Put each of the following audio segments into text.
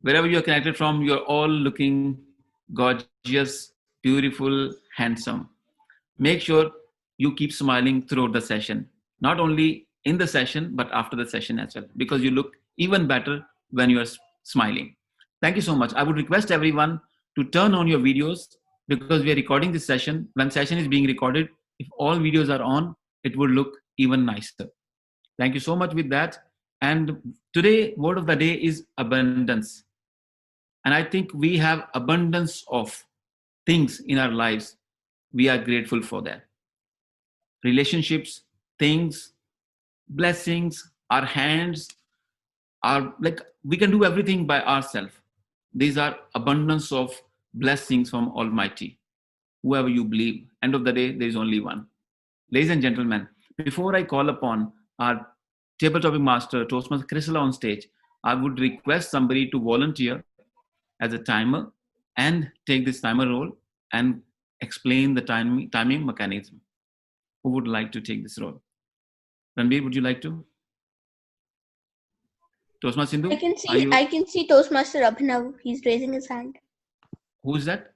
Wherever you're connected from, you're all looking gorgeous, beautiful, handsome. Make sure you keep smiling throughout the session, not only in the session, but after the session as well, because you look even better when you are smiling. Thank you so much. I would request everyone to turn on your videos because we are recording this session. When session is being recorded, if all videos are on, it would look even nicer. Thank you so much with that. And today, word of the day is abundance. And I think we have abundance of things in our lives. We are grateful for that. Relationships, things, blessings, our hands are like we can do everything by ourselves. These are abundance of blessings from Almighty. Whoever you believe, end of the day, there is only one. Ladies and gentlemen, before I call upon our table topic master, Toastmaster Chrysela on stage, I would request somebody to volunteer as a timer and take this timer role and explain the timing mechanism. Who would like to take this role? Ranveer, would you like to? Toastmaster Sindhu? I can see Toastmaster Abhinav. He's raising his hand. Who is that?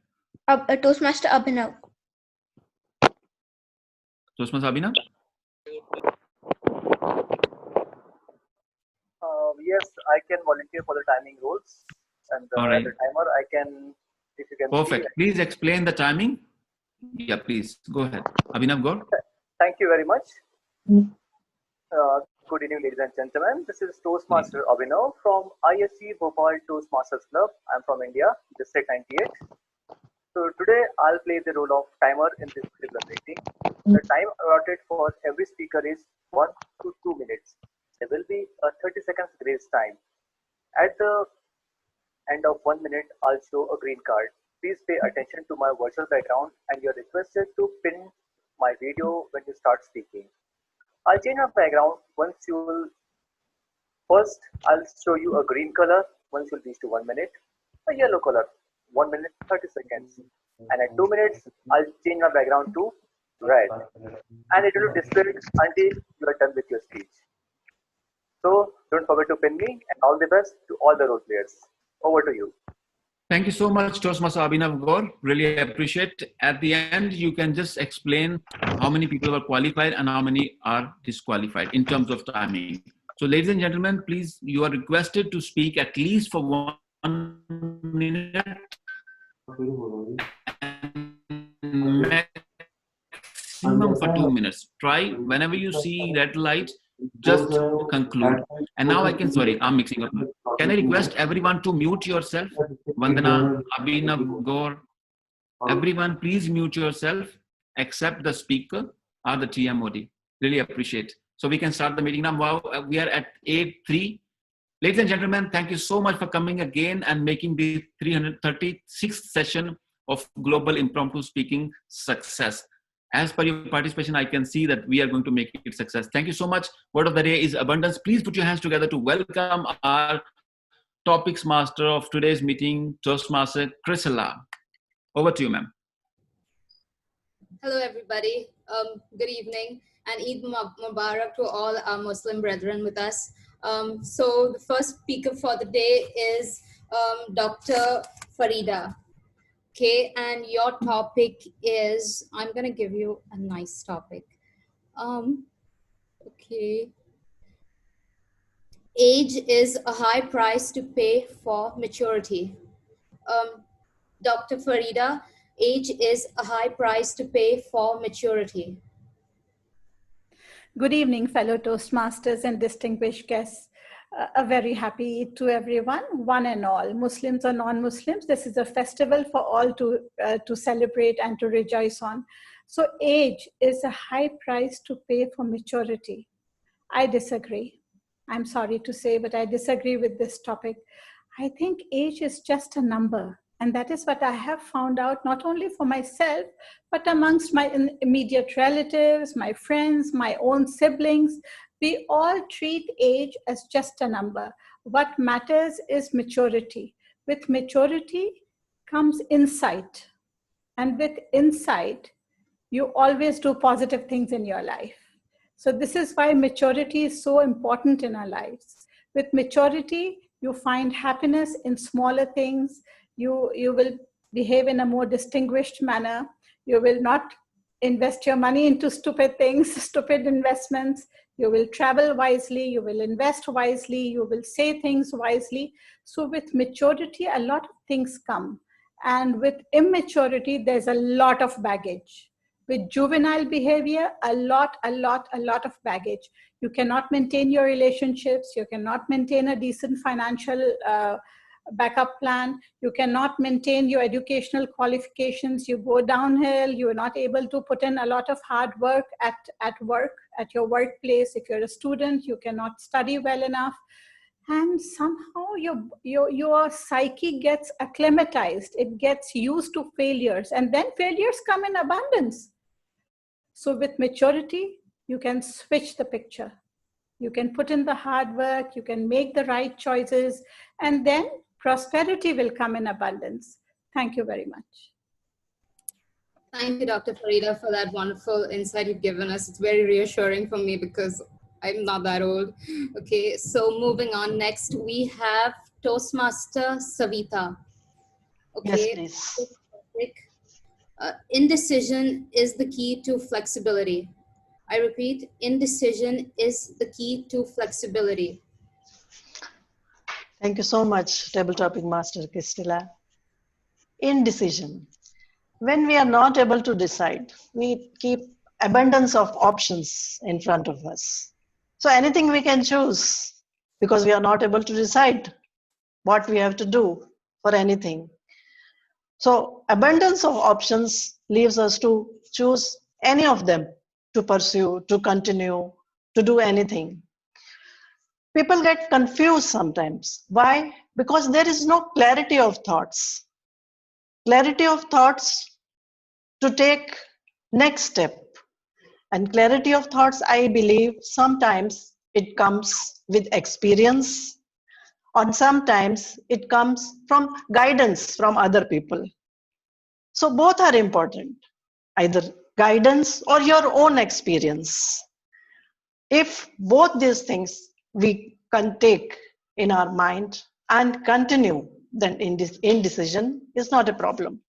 Toastmaster Abhinav. Toastmaster Abhinav? Yes, I can volunteer for the timing roles. And as a timer, I can, if you can. Perfect. Please explain the timing. Yeah, please. Go ahead. Abhinav, go. Thank you very much. Good evening, ladies and gentlemen. This is Toastmaster Abhinav from ISC Bhopal Toastmasters Club. I'm from India, District 98. So today I'll play the role of timer in this particular meeting. The time allotted for every speaker is 1 to 2 minutes. There will be a 30 seconds grace time. At the end of 1 minute, I'll show a green card. Please pay attention to my virtual background and you're requested to pin my video when you start speaking. I'll change my background once you will. First, I'll show you a green color once you'll reach to 1 minute, a yellow color, 1 minute 30 seconds, and at 2 minutes, I'll change my background to red, and it will display until you are done with your speech. So don't forget to pin me, and all the best to all the role players. Over to you. Thank you so much, Toastmaster Abhinav Gaur. Really appreciate. At the end, you can just explain how many people are qualified and how many are disqualified in terms of timing. So, ladies and gentlemen, please, you are requested to speak at least for 1 minute. Maximum for 2 minutes. Try whenever you see red light, just conclude. And now I'm mixing up. Can I request everyone to mute yourself? Vandana, Abhinav, Gaur, everyone please mute yourself except the speaker or the TMOD. Really appreciate. So we can start the meeting now. Wow, we are at 8:03. Ladies and gentlemen, thank you so much for coming again and making the 336th session of Global Impromptu Speaking success. As per your participation, I can see that we are going to make it success. Thank you so much. Word of the day is abundance. Please put your hands together to welcome our topics master of today's meeting, Toastmaster Chrysela. Over to you, ma'am. Hello, everybody. Good evening and Eid Mubarak to all our Muslim brethren with us. So the first speaker for the day is Dr. Farida. Okay, and your topic is, I'm going to give you a nice topic. Okay. Age is a high price to pay for maturity. Dr. Farida, age is a high price to pay for maturity. Good evening, fellow Toastmasters and distinguished guests. A very happy Eid to everyone, one and all, Muslims or non-Muslims. This is a festival for all to celebrate and to rejoice on. So age is a high price to pay for maturity. I disagree. I'm sorry to say, but I disagree with this topic. I think age is just a number. And that is what I have found out, not only for myself, but amongst my immediate relatives, my friends, my own siblings. We all treat age as just a number. What matters is maturity. With maturity comes insight. And with insight, you always do positive things in your life. So this is why maturity is so important in our lives. With maturity, You find happiness in smaller things. You will behave in a more distinguished manner. You will not invest your money into stupid things, stupid investments. You will travel wisely, you will invest wisely, you will say things wisely. So with maturity, a lot of things come. And with immaturity, there's a lot of baggage. With juvenile behavior, a lot of baggage. You cannot maintain your relationships. You cannot maintain a decent financial backup plan. You cannot maintain your educational qualifications. You go downhill. You are not able to put in a lot of hard work at work, at your workplace. If you're a student, you cannot study well enough. And somehow your psyche gets acclimatized. It gets used to failures. And then failures come in abundance. So with maturity, you can switch the picture. You can put in the hard work, you can make the right choices, and then prosperity will come in abundance. Thank you very much. Thank you, Dr. Farida, for that wonderful insight you've given us. It's very reassuring for me because I'm not that old. Okay, so moving on. Next, we have Toastmaster Savita. Okay. Yes, please. Indecision is the key to flexibility. I repeat, indecision is the key to flexibility. Thank you so much, Table Topic Master Kristila. Indecision. When we are not able to decide, we keep abundance of options in front of us. So anything we can choose because we are not able to decide what we have to do for anything. So abundance of options leaves us to choose any of them to pursue, to continue, to do anything. People get confused sometimes. Why? Because there is no clarity of thoughts. Clarity of thoughts to take next step. And clarity of thoughts, I believe, sometimes it comes with experience, or sometimes it comes from guidance from other people. So both are important, either guidance or your own experience. If both these things we can take in our mind and continue, then indecision is not a problem.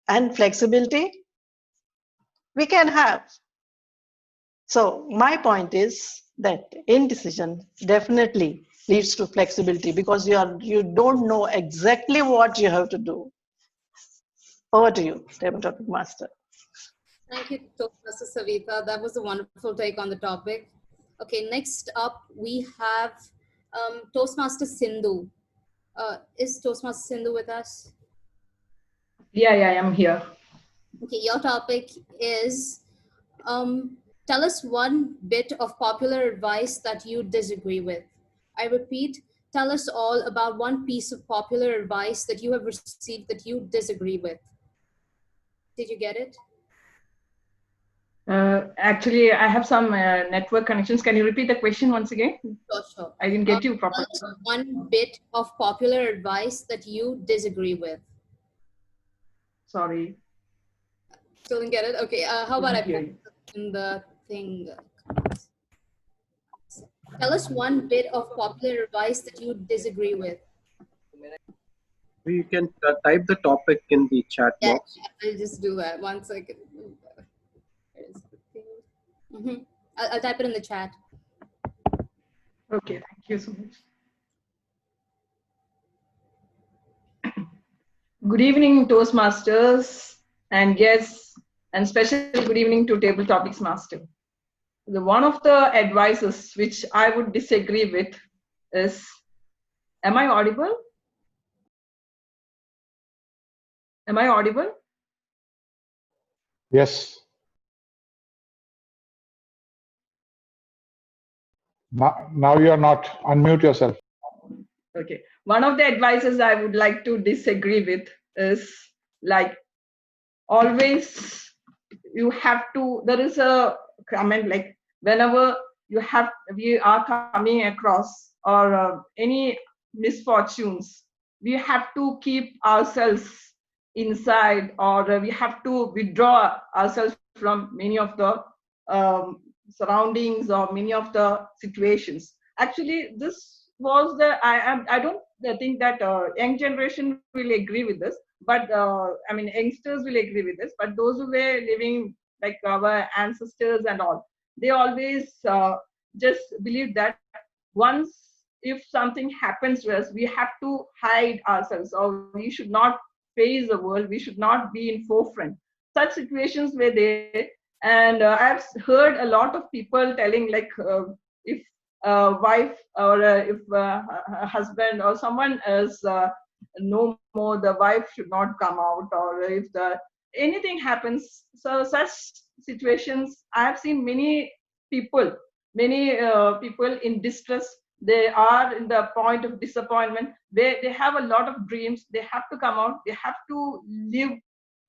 And flexibility we can have. So my point is that indecision definitely leads to flexibility because you don't know exactly what you have to do. Over to you, Table Topic Master. Thank you, Toastmaster Savita. That was a wonderful take on the topic. Okay, next up we have Toastmaster Sindhu. Is Toastmaster Sindhu with us? Yeah, I'm here. Okay, your topic is tell us one bit of popular advice that you disagree with. I repeat, tell us all about one piece of popular advice that you have received that you disagree with. Did you get it? Actually, I have some network connections. Can you repeat the question once again? Sure. I didn't get you properly. Tell us one bit of popular advice that you disagree with. Sorry. Still didn't get it? Okay, how about I Hear put you. in the thing? Tell us one bit of popular advice that you disagree with. You can type the topic in the chat Yeah, box. I'll just do that. 1 second. I'll type it in the chat. Okay, thank you so much. Good evening, Toastmasters and guests, and special good evening to Table Topics Master. One of the advices which I would disagree with is, am I audible? Am I audible? Yes. Now you are not. Unmute yourself. Okay. One of the advices I would like to disagree with is like always you have to, there is a comment like whenever we are coming across or any misfortunes, we have to keep ourselves inside or we have to withdraw ourselves from many of the surroundings or many of the situations. Actually, this was the I don't think that young generation will agree with this, but I mean youngsters will agree with this. But those who were living like our ancestors and all, they always just believe that once if something happens to us, we have to hide ourselves, or we should not face the world. We should not be in forefront. Such situations were there, and I've heard a lot of people telling like if wife or if a husband or someone is no more, the wife should not come out, or if the anything happens. So such situations, I have seen people many people in distress. They are in the point of disappointment. They have a lot of dreams. They have to come out. They have to live.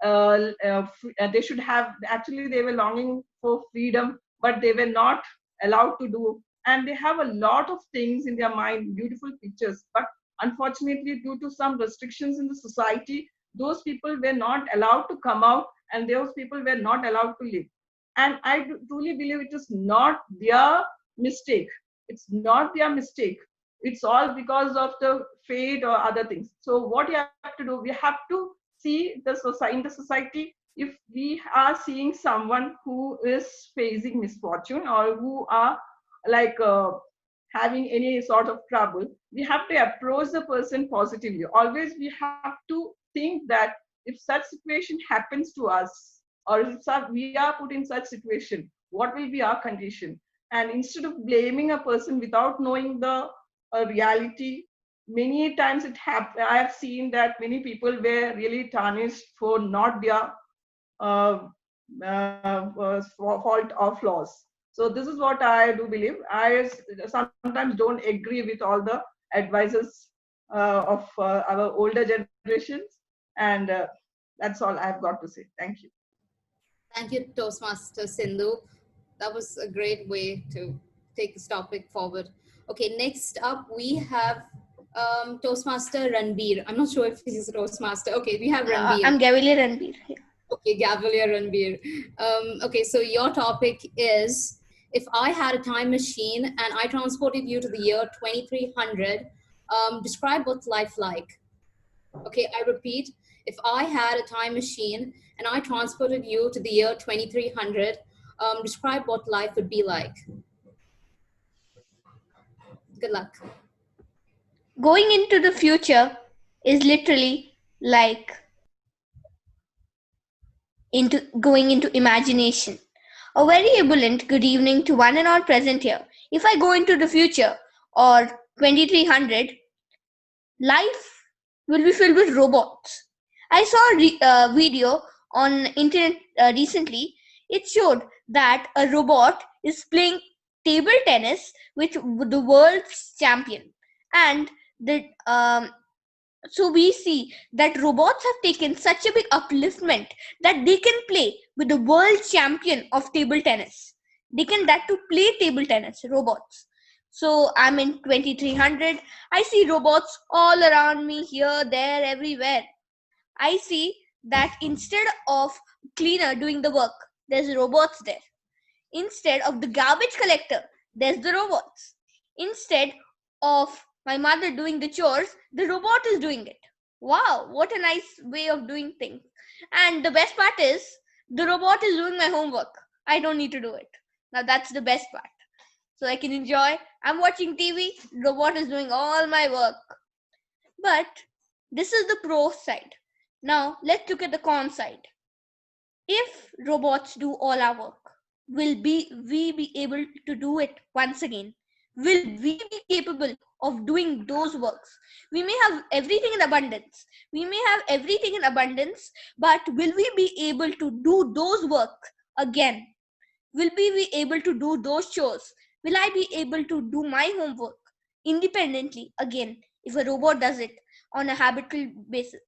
They should have, actually they were longing for freedom, but they were not allowed to do. And they have a lot of things in their mind, beautiful pictures, but unfortunately due to some restrictions in the society, those people were not allowed to come out, and those people were not allowed to live. And I truly believe it is not their mistake. It's not their mistake. It's all because of the fate or other things. So what you have to do, we have to see the society, in the society, if we are seeing someone who is facing misfortune, or who are like having any sort of trouble, we have to approach the person positively. Always we have to think that if such situation happens to us, or if we are put in such situation, what will be our condition? And instead of blaming a person without knowing the reality, many times I have seen that many people were really tarnished for not their uh, fault or flaws. So this is what I do believe. I sometimes don't agree with all the advices of our older generations, and that's all I've got to say. Thank you. Thank you, Toastmaster Sindhu. That was a great way to take this topic forward. Okay, next up we have Toastmaster Ranbir. I'm not sure if he's a Toastmaster. Okay, we have Ranbir. I'm Gavilier Ranbir. Okay, Gavalier Ranbir. Okay, so your topic is, if I had a time machine and I transported you to the year 2300, describe what's life like. Okay, I repeat, if I had a time machine and I transported you to the year 2300, describe what life would be like. Good luck. Going into the future is literally like going into imagination. A very ebullient good evening to one and all present here. If I go into the future or 2300, life will be filled with robots. I saw a video on internet recently. It showed that a robot is playing table tennis with the world's champion, and so we see that robots have taken such a big upliftment that they can play with the world champion of table tennis. They can that to play table tennis, robots. So I'm in 2300. I see robots all around me, here, there, everywhere. I see that instead of cleaner doing the work, there's robots there. Instead of the garbage collector, there's the robots. Instead of my mother doing the chores, the robot is doing it. Wow, what a nice way of doing things. And the best part is, the robot is doing my homework. I don't need to do it. Now that's the best part. So I can enjoy. I'm watching TV, robot is doing all my work. But this is the pro side. Now let's look at the con side. If robots do all our work, will we be able to do it once again? Will we be capable of doing those works? We may have everything in abundance. But will we be able to do those work again? Will we be able to do those chores? Will I be able to do my homework independently again if a robot does it on a habitual basis?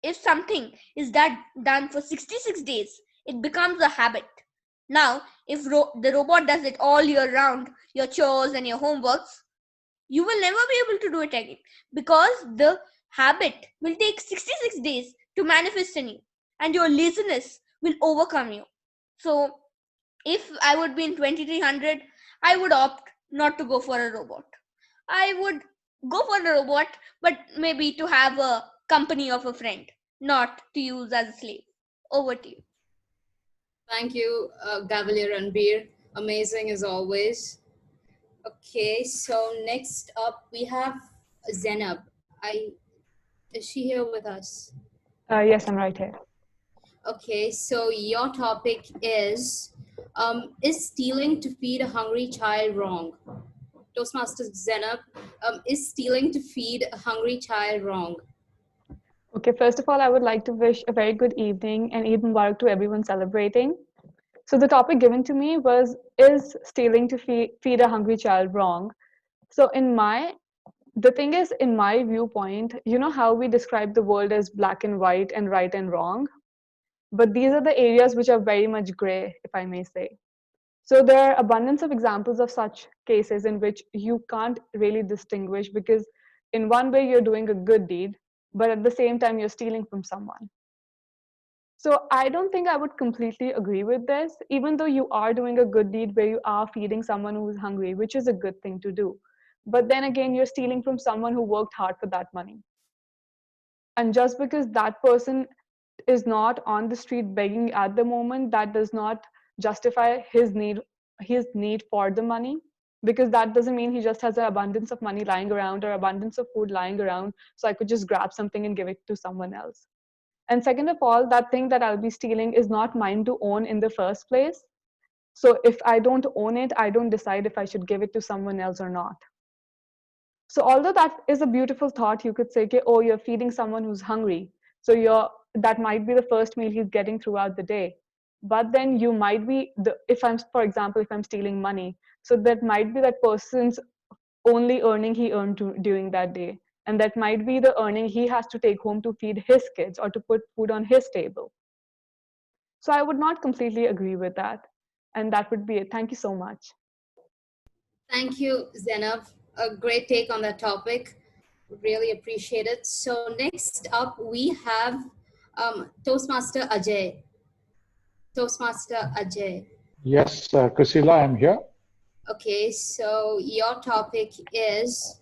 If something is done for 66 days, it becomes a habit. Now, if the robot does it all year round, your chores and your homeworks, you will never be able to do it again, because the habit will take 66 days to manifest in you, and your laziness will overcome you. So if I would be in 2300, I would opt not to go for a robot. I would go for a robot, but maybe to have a company of a friend, not to use as a slave. Over to you. Thank you, Gavalier Ranbir. Amazing as always. Okay, so next up we have Zainab. Is she here with us? Yes, I'm right here. Okay, so your topic is stealing to feed a hungry child wrong? Toastmasters Zainab, is stealing to feed a hungry child wrong? Okay, first of all, I would like to wish a very good evening and Eid Mubarak to everyone celebrating. So the topic given to me was, is stealing to feed a hungry child wrong? So the thing is, in my viewpoint, you know how we describe the world as black and white and right and wrong? But these are the areas which are very much gray, if I may say. So there are abundance of examples of such cases in which you can't really distinguish, because in one way you're doing a good deed, but at the same time you're stealing from someone. So I don't think I would completely agree with this, even though you are doing a good deed where you are feeding someone who is hungry, which is a good thing to do. But then again, you're stealing from someone who worked hard for that money. And just because that person is not on the street begging at the moment, that does not justify his need for the money, because that doesn't mean he just has an abundance of money lying around or abundance of food lying around, so I could just grab something and give it to someone else. And second of all, that thing that I'll be stealing is not mine to own in the first place. So if I don't own it, I don't decide if I should give it to someone else or not. So although that is a beautiful thought, you could say, okay, oh, you're feeding someone who's hungry, so that might be the first meal he's getting throughout the day. But then you might be for example, if I'm stealing money, so that might be that person's only earning he earned during that day, and that might be the earning he has to take home to feed his kids or to put food on his table. So I would not completely agree with that, and that would be it. Thank you so much. Thank you, Zainab. A great take on that topic. Really appreciate it. So next up, we have Toastmaster Ajay. Toastmaster Ajay. Yes, Priscilla, I'm here. Okay, so your topic is,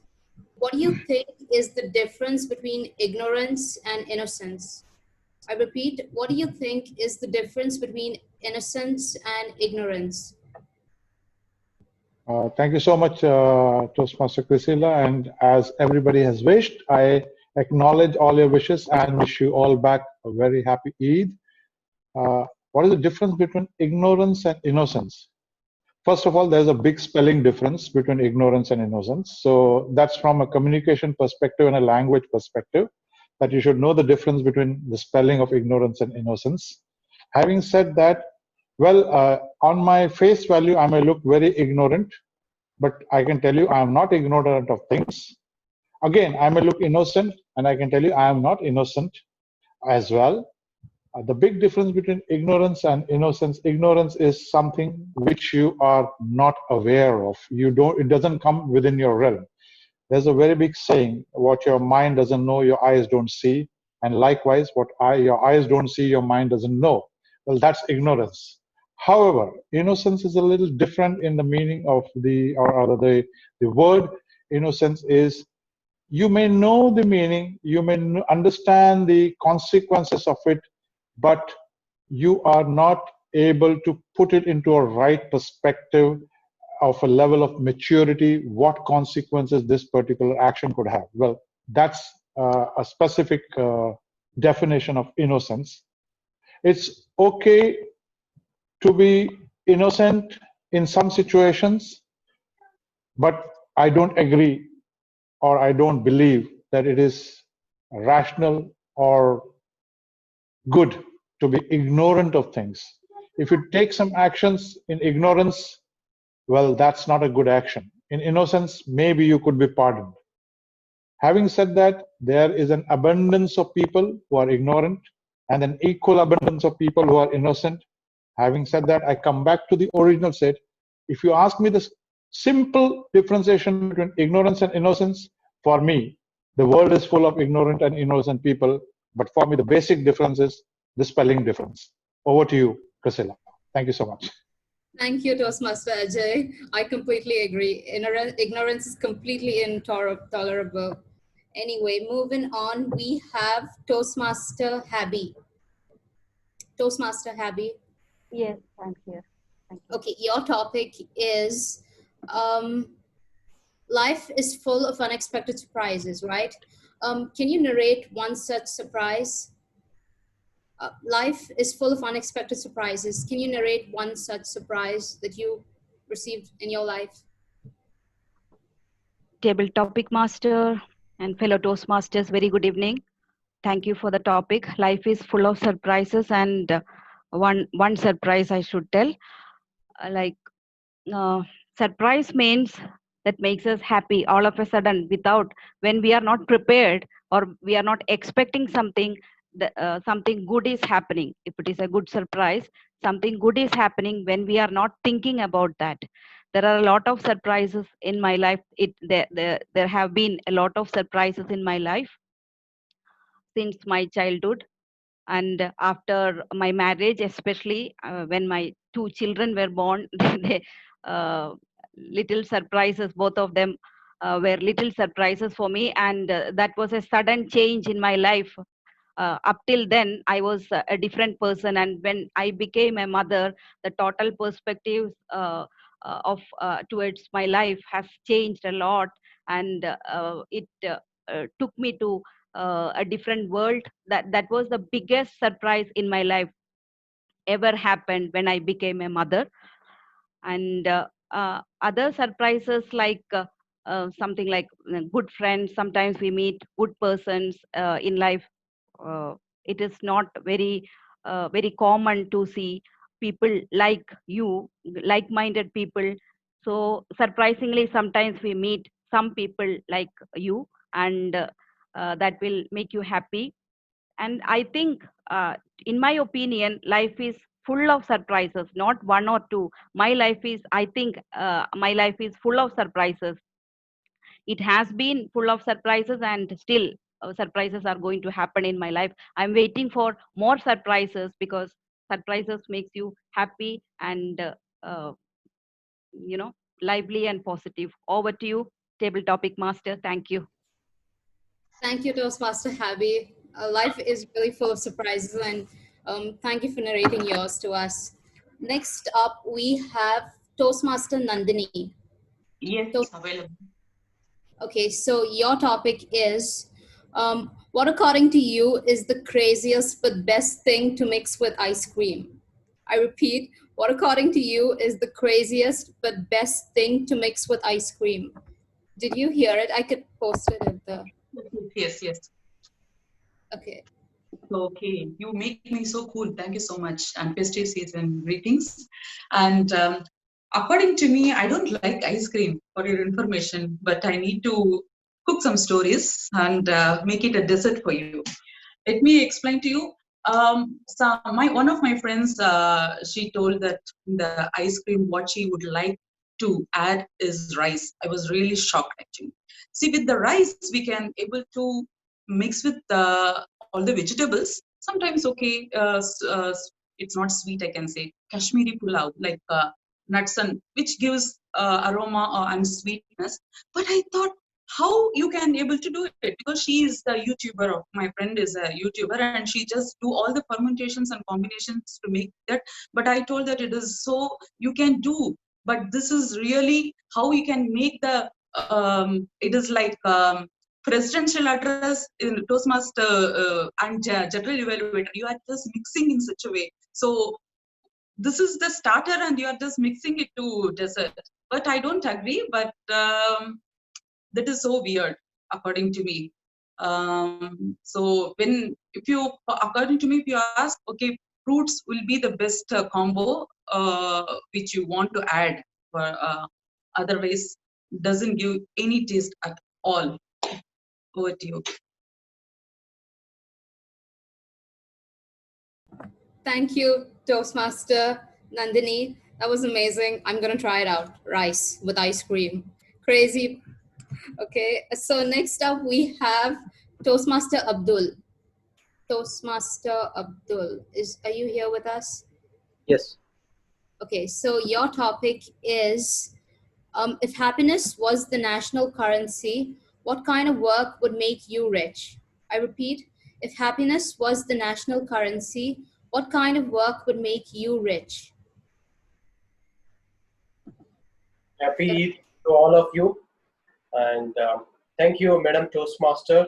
what do you think is the difference between ignorance and innocence? I repeat, what do you think is the difference between innocence and ignorance? Thank you so much, Toastmaster Priscilla. And as everybody has wished, I acknowledge all your wishes and wish you all back a very happy Eid. What is the difference between ignorance and innocence? First of all, there's a big spelling difference between ignorance and innocence. So that's from a communication perspective and a language perspective, that you should know the difference between the spelling of ignorance and innocence. Having said that, well, on my face value, I may look very ignorant, but I can tell you I am not ignorant of things. Again, I may look innocent, and I can tell you I am not innocent as well. The big difference between ignorance and innocence: ignorance is something which you are not aware of. It doesn't come within your realm. There's a very big saying, what your mind doesn't know, your eyes don't see. And likewise, your eyes don't see, your mind doesn't know. Well, that's ignorance. However, innocence is a little different in the meaning of the word. Innocence is, you may know the meaning, you may understand the consequences of it, but you are not able to put it into a right perspective of a level of maturity, what consequences this particular action could have. Well, that's a specific definition of innocence. It's okay to be innocent in some situations, but I don't agree, or I don't believe that it is rational or good to be ignorant of things. If you take some actions in ignorance, well, that's not a good action. In innocence, maybe you could be pardoned. Having said that, there is an abundance of people who are ignorant and an equal abundance of people who are innocent. Having said that, I come back to the original set. If you ask me the simple differentiation between ignorance and innocence, for me, the world is full of ignorant and innocent people. But for me, the basic difference is the spelling difference. Over to you, Priscilla. Thank you so much. Thank you, Toastmaster Ajay. I completely agree. Ignorance is completely intolerable. Anyway, moving on, we have Toastmaster Habby. Toastmaster Habby. Yes, I'm here. Thank you. Okay, your topic is um, life is full of unexpected surprises, right? Can you narrate one such surprise? Life is full of unexpected surprises. Can you narrate one such surprise that you received in your life? Table topic master and fellow Toastmasters, very good evening. Thank you for the topic. Life is full of surprises, and one surprise I should tell. Like surprise means that makes us happy all of a sudden, without, when we are not prepared or we are not expecting something. Something good is happening. If it is a good surprise, something good is happening when we are not thinking about that. There are a lot of surprises in my life. There have been a lot of surprises in my life since my childhood, and after my marriage, especially when my two children were born. They, uh, little surprises, both of them were little surprises for me, and that was a sudden change in my life. Up till then I was a different person, and when I became a mother, the total perspective of towards my life has changed a lot, and it took me to a different world. That was the biggest surprise in my life ever happened when I became a mother. And other surprises, like something like good friends. Sometimes we meet good persons in life. uh, it is not very common to see people like you, like-minded people. So surprisingly, sometimes we meet some people like you, and that will make you happy. And I think, in my opinion, life is full of surprises, not one or two. My life is, I think, my life is full of surprises. It has been full of surprises, and still surprises are going to happen in my life. I'm waiting for more surprises, because surprises makes you happy and uh, you know lively and positive. Over to you, table topic master. Thank you. Thank you, Toastmaster Habby. Life is really full of surprises, and thank you for narrating yours to us. Next up, we have Toastmaster Nandini. Yes, Toast- available. okay, so your topic is what, according to you, is the craziest but best thing to mix with ice cream? I repeat, what, according to you, is the craziest but best thing to mix with ice cream? Did you hear it? I could post it at the. Yes, yes. Okay. Okay, you make me so cool. Thank you so much. And festive season greetings. And according to me, I don't like ice cream, for your information, but I need to cook some stories and make it a dessert for you. Let me explain to you. So one of my friends, she told that the ice cream, what she would like to add is rice. I was really shocked actually. See, with the rice, we can able to mix with all the vegetables. Sometimes okay, it's not sweet. I can say Kashmiri pulao, like nuts and which gives aroma and sweetness. But I thought how you can able to do it, because she is the YouTuber of my friend is a YouTuber, and she just do all the permutations and combinations to make that. But I told that it is so you can do, but this is really how you can make the it is like presidential address in Toastmaster and general evaluator. You are just mixing in such a way. So this is the starter, and you are just mixing it to dessert. But I don't agree. But that is so weird, according to me. So if you, according to me, if you ask, okay, fruits will be the best combo which you want to add. For otherwise, doesn't give any taste at all. Over to you. Thank you, Toastmaster Nandini. That was amazing. I'm gonna try it out. Rice with ice cream. Crazy. Okay. So next up we have Toastmaster Abdul. Toastmaster Abdul, are you here with us? Yes. Okay, so your topic is if happiness was the national currency, what kind of work would make you rich? I repeat, if happiness was the national currency, what kind of work would make you rich? Happy Eid to all of you, and thank you, Madam Toastmaster,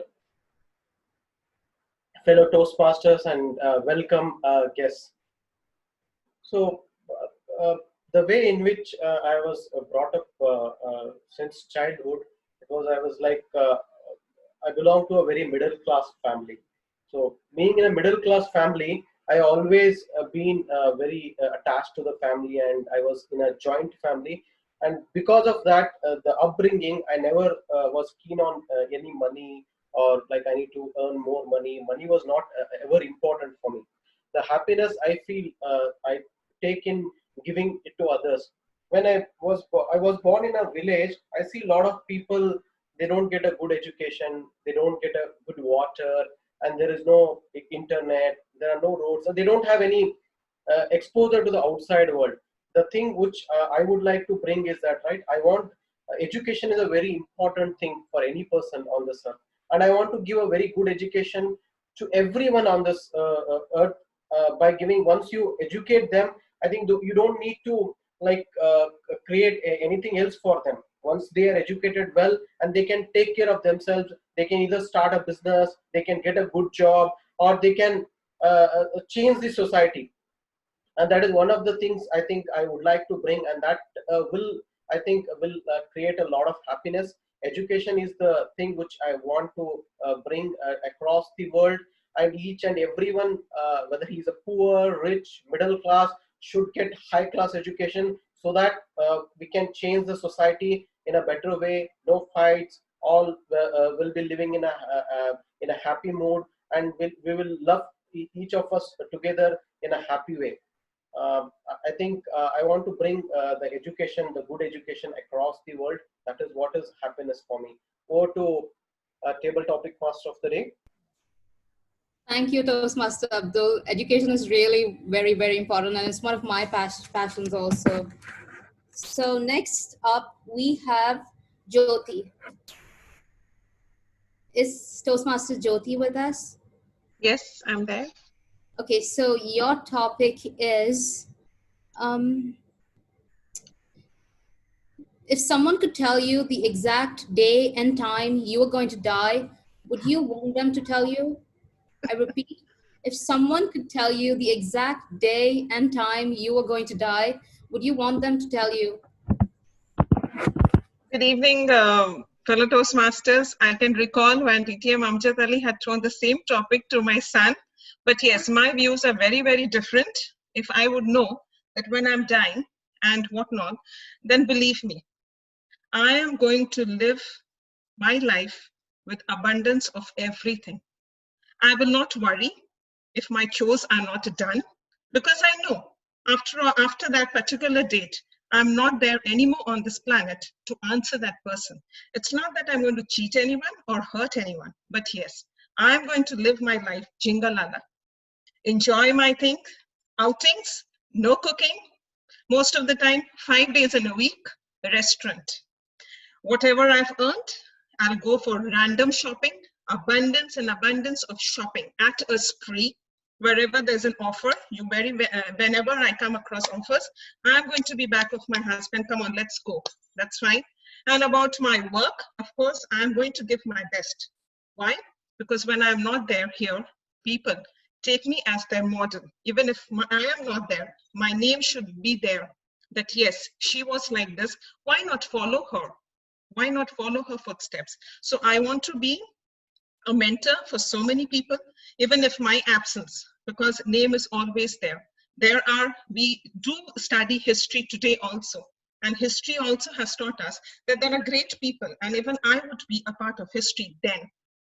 fellow Toastmasters, and welcome guests. So, the way in which I was brought up since childhood, it was I was like I belong to a very middle class family. So, being in a middle class family, I always been very attached to the family, and I was in a joint family. And because of that, the upbringing, I never was keen on any money, or like I need to earn more money. Money was not ever important for me. The happiness I feel I take in giving it to others. When I was born in a village, I see a lot of people, they don't get a good education, they don't get a good water, and there is no internet, there are no roads, and they don't have any exposure to the outside world. The thing which I would like to bring is that, right, I want education is a very important thing for any person on this earth, and I want to give a very good education to everyone on this earth by giving. Once you educate them, I think you don't need to like create anything else for them. Once they are educated well and they can take care of themselves, they can either start a business, they can get a good job, or they can change the society. And that is one of the things I think I would like to bring, and that will, I think, will create a lot of happiness. Education is the thing which I want to bring across the world, and each and everyone, whether he's a poor, rich, middle class, should get high class education, so that we can change the society in a better way. No fights, all will be living in a happy mood, and we will love each of us together in a happy way. I think I want to bring the education, the good education across the world. That is what is happiness for me. Over to table topic master of the day. Thank you, Toastmaster Abdul. Education is really very, very important, and it's one of my passions also. So next up, we have Jyoti. Is Toastmaster Jyoti with us? Yes, I'm there. Okay, so your topic is, if someone could tell you the exact day and time you are going to die, would you want them to tell you? I repeat, if someone could tell you the exact day and time you are going to die, would you want them to tell you? Good evening, fellow Toastmasters. I can recall when TTM Amjad Ali had thrown the same topic to my son. But yes, my views are very, very different. If I would know that when I'm dying and whatnot, then believe me, I am going to live my life with abundance of everything. I will not worry if my chores are not done, because I know after that particular date, I'm not there anymore on this planet to answer that person. It's not that I'm going to cheat anyone or hurt anyone, but yes, I'm going to live my life jingalala. Enjoy my outings, no cooking, most of the time 5 days in a week, restaurant. Whatever I've earned, I'll go for random shopping, abundance and abundance of shopping at a spree. Wherever there's an offer, whenever I come across offers, I'm going to be back with my husband. Come on, let's go. That's fine. And about my work, of course, I'm going to give my best. Why? Because when I'm not there here, people take me as their model. Even if I am not there, my name should be there. That yes, she was like this. Why not follow her? Why not follow her footsteps? So I want to be a mentor for so many people, even if my absence, because name is always there. We do study history today also. And history also has taught us that there are great people, and even I would be a part of history then.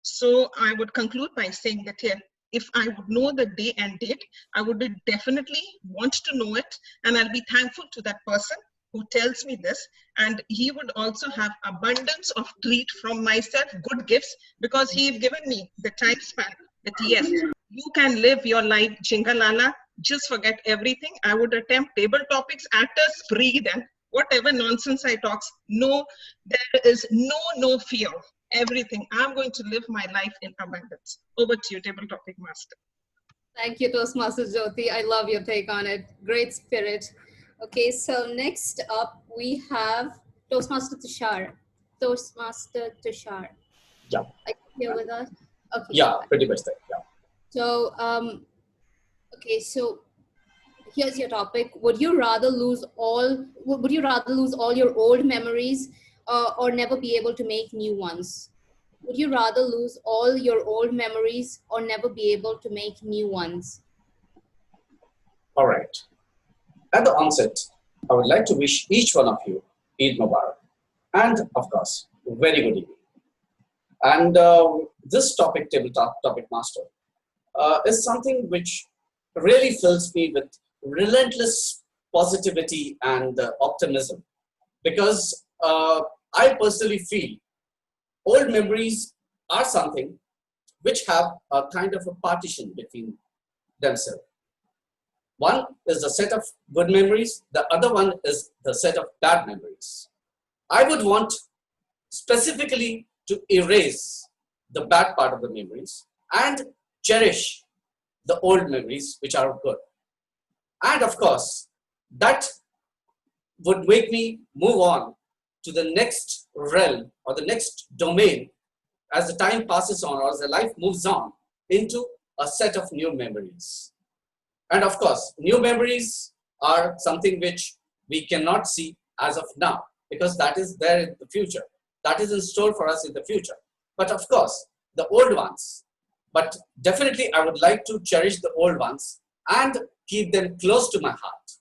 So I would conclude by saying that here, if I would know the day and date, I would definitely want to know it, and I'll be thankful to that person who tells me this, and he would also have abundance of treat from myself, good gifts, because he's given me the time span that yes, you can live your life jingalala just forget everything. I would attempt table topics at a speed and whatever nonsense I talk. No, there is no fear. Everything. I'm going to live my life in abundance. Over to you, table topic master. Thank you, Toastmaster Jyoti. I love your take on it. Great spirit. Okay, so next up we have Toastmaster Tushar. Toastmaster Tushar. Yeah. Are you here with us? Okay. Yeah, pretty much that. Yeah. So, okay, so here's your topic. Would you rather lose all your old memories or never be able to make new ones? Would you rather lose all your old memories or never be able to make new ones? All right. At the onset, I would like to wish each one of you Eid Mubarak. And of course, very good evening. And this topic, topic master, is something which really fills me with relentless positivity and optimism. Because I personally feel old memories are something which have a kind of a partition between themselves. One is the set of good memories, the other one is the set of bad memories. I would want specifically to erase the bad part of the memories and cherish the old memories which are good. And of course, that would make me move on to the next realm or the next domain as the time passes on or as the life moves on into a set of new memories. And of course, new memories are something which we cannot see as of now because that is there in the future. That is in store for us in the future. But of course, the old ones. But definitely, I would like to cherish the old ones and keep them close to my heart.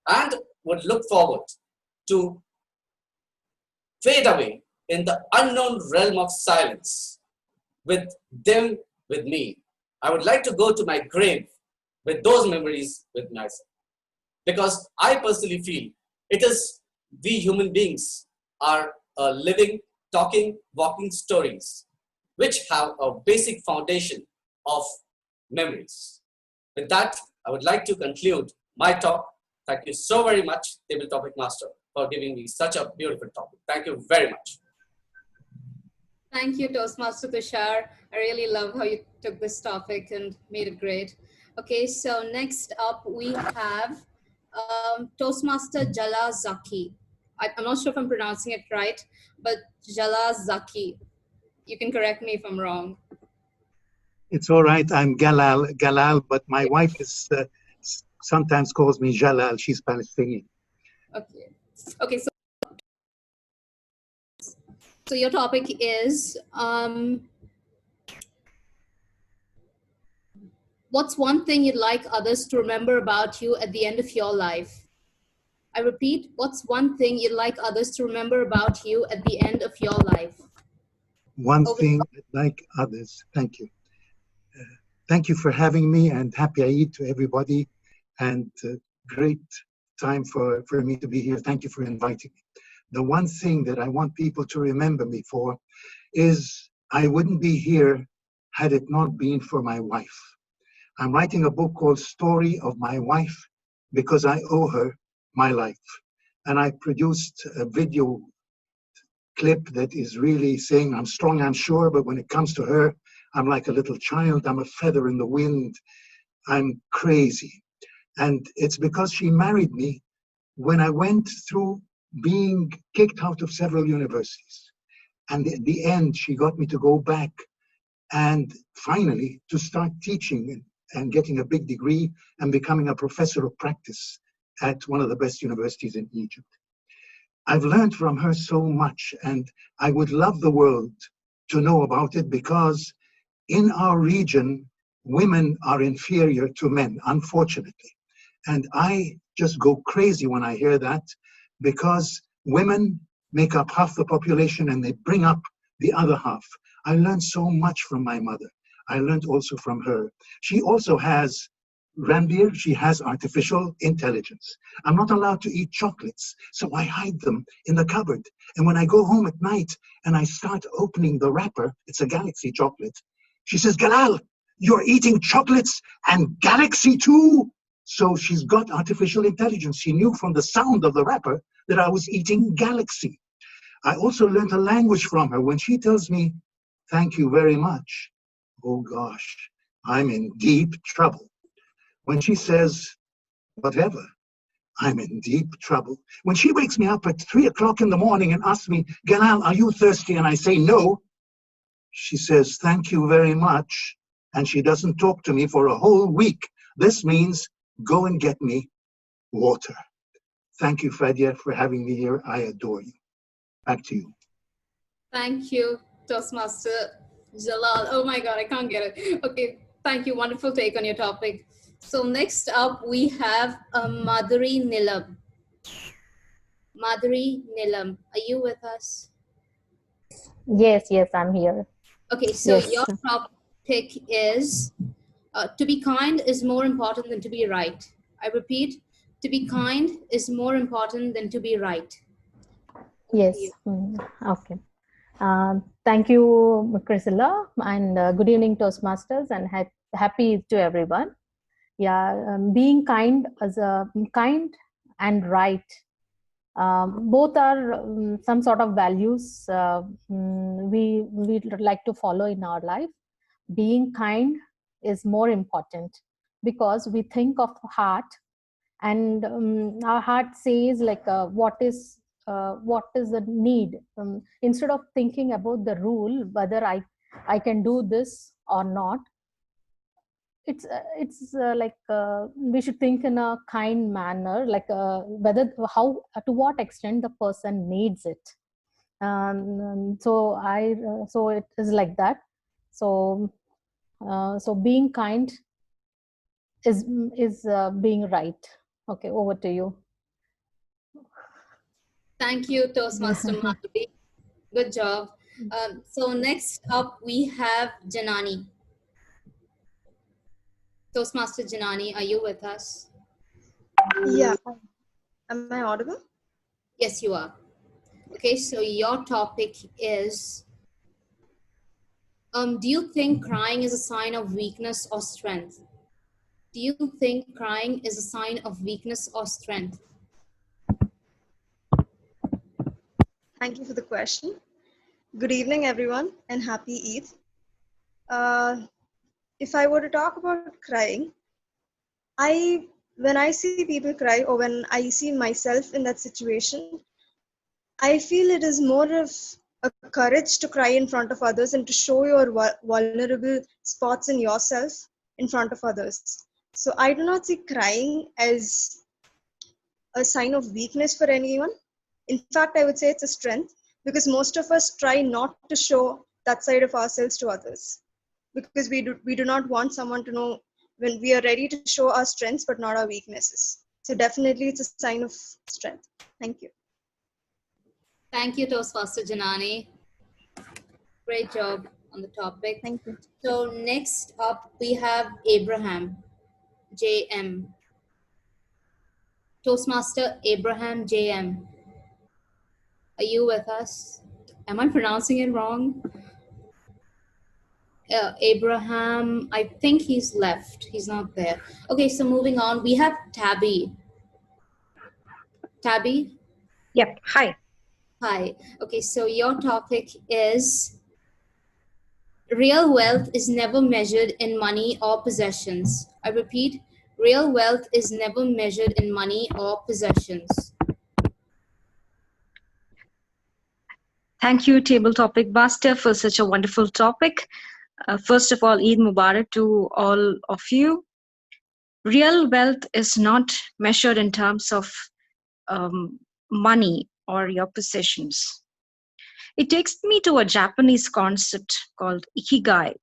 And would look forward to fade away in the unknown realm of silence with them with me. I would like to go to my grave with those memories with myself. Because I personally feel it is we human beings are living, talking, walking stories which have a basic foundation of memories. With that, I would like to conclude my talk. Thank you so very much, Table Topic Master, for giving me such a beautiful topic. Thank you very much. Thank you, Toastmaster Tushar. I really love how you took this topic and made it great. Okay, so next up we have Toastmaster Jala Zaki. I'm not sure if I'm pronouncing it right, but Jala Zaki. You can correct me if I'm wrong. It's all right. I'm Galal, but my wife is sometimes calls me Jalal. She's Palestinian. Okay. Okay. So your topic is what's one thing you'd like others to remember about you at the end of your life? I repeat, what's one thing you'd like others to remember about you at the end of your life? One thing I'd like others. Thank you. Thank you for having me, and happy Eid to everybody. And great time for me to be here. Thank you for inviting me. The one thing that I want people to remember me for is I wouldn't be here had it not been for my wife. I'm writing a book called Story of My Wife because I owe her my life. And I produced a video clip that is really saying I'm strong, I'm sure, but when it comes to her, I'm like a little child. I'm a feather in the wind. I'm crazy. And it's because she married me when I went through being kicked out of several universities. And at the end, she got me to go back and finally to start teaching and getting a big degree and becoming a professor of practice at one of the best universities in Egypt. I've learned from her so much, and I would love the world to know about it because in our region, women are inferior to men, unfortunately. And I just go crazy when I hear that because women make up half the population and they bring up the other half. I learned so much from my mother. I learned also from her. She also has Ranbir, she has artificial intelligence. I'm not allowed to eat chocolates, so I hide them in the cupboard. And when I go home at night and I start opening the wrapper, it's a Galaxy chocolate. She says, Galal, You're eating chocolates and Galaxy too? So she's got artificial intelligence. She knew from the sound of the wrapper that I was eating Galaxy. I also learned a language from her. When she tells me, thank you very much, oh gosh, I'm in deep trouble. When she says, whatever, I'm in deep trouble. When she wakes me up at 3 o'clock in the morning and asks me, Galal, are you thirsty? And I say no, she says, thank you very much. And she doesn't talk to me for a whole week. This means go and get me water. Thank you, Fadia, for having me here. I adore you. Back to you. Thank you, Toastmaster Jalal. Oh my God, I can't get it. Okay, thank you. Wonderful take on your topic. So next up, we have Madhuri Nilam. Madhuri Nilam, are you with us? Yes, I'm here. Okay, so Yes. your topic is to be kind is more important than to be right. I repeat, to be kind is more important than to be right. Yes. Okay. Thank you, Priscilla, and good evening, Toastmasters, and happy to everyone. Yeah, being kind kind and right, both are some sort of values we like to follow in our life. Being kind is more important because we think of heart, and our heart says like what is the need, instead of thinking about the rule whether I can do this or not. It's like we should think in a kind manner, like whether how to what extent the person needs it. So it is like that. So being kind is being right. Okay, over to you. Thank you, Toastmaster Madhuri. Good job. So next up, we have Janani. Toastmaster Janani, are you with us? Yeah. Am I audible? Yes, you are. Okay, so your topic is, do you think crying is a sign of weakness or strength? Do you think crying is a sign of weakness or strength? Thank you for the question. Good evening, everyone, and happy Eid. If I were to talk about crying, when I see people cry, or when I see myself in that situation, I feel it is more of a courage to cry in front of others and to show your vulnerable spots in yourself in front of others. So I do not see crying as a sign of weakness for anyone. In fact, I would say it's a strength, because most of us try not to show that side of ourselves to others, because we do not want someone to know when we are ready to show our strengths but not our weaknesses. So definitely it's a sign of strength. Thank you. Thank you, Toastmaster Janani. Great job on the topic. Thank you. So next up, we have Abraham, JM. Toastmaster Abraham, JM. Are you with us? Am I pronouncing it wrong? Abraham, I think he's left. He's not there. Okay, so moving on, we have Tabby. Tabby? Yep, hi. Hi. Okay, so your topic is real wealth is never measured in money or possessions. I repeat, real wealth is never measured in money or possessions. Thank you, Table Topic Master, for such a wonderful topic. First of all, Eid Mubarak to all of you. Real wealth is not measured in terms of money or your possessions. It takes me to a Japanese concept called ikigai.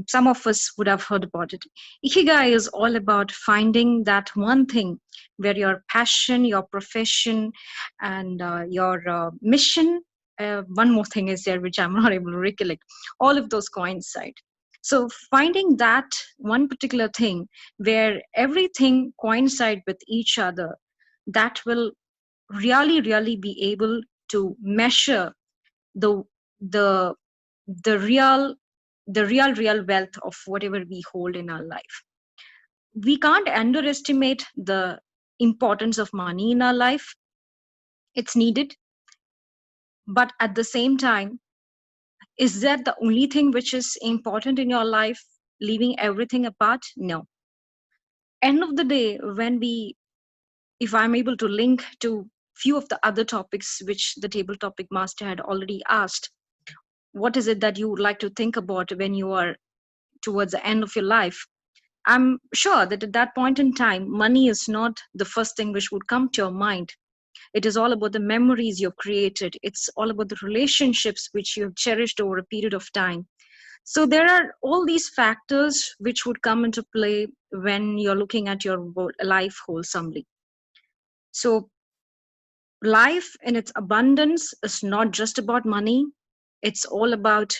Some of us would have heard about it. Ikigai is all about finding that one thing where your passion, your profession, and your mission, one more thing is there which I'm not able to recollect, all of those coincide. So finding that one particular thing where everything coincide with each other, that will really be able to measure the real the real wealth of whatever we hold in our life. We can't underestimate the importance of money in our life. It's needed. But at the same time, is that the only thing which is important in your life, leaving everything apart? No. End of the day, if I'm able to link to few of the other topics which the table topic master had already asked, what is it that you would like to think about when you are towards the end of your life? I'm sure that at that point in time, money is not the first thing which would come to your mind. It is all about the memories you've created. It's all about the relationships which you've cherished over a period of time. So there are all these factors which would come into play when you're looking at your life wholesomely. So life in its abundance is not just about money. It's all about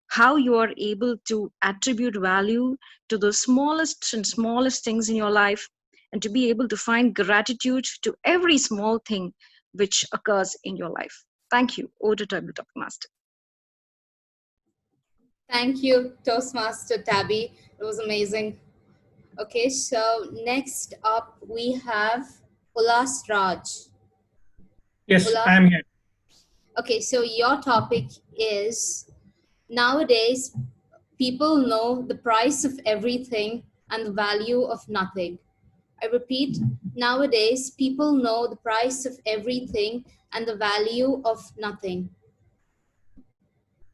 how you are able to attribute value to the smallest and smallest things in your life, and to be able to find gratitude to every small thing which occurs in your life. Thank you. Over to Tabletop Master. Thank you, Toastmaster Tabby. It was amazing. Okay, so next up we have Ulas Raj. Yes, Ulas? I am here. Okay, so your topic is, nowadays people know the price of everything and the value of nothing. I repeat, nowadays people know the price of everything and the value of nothing.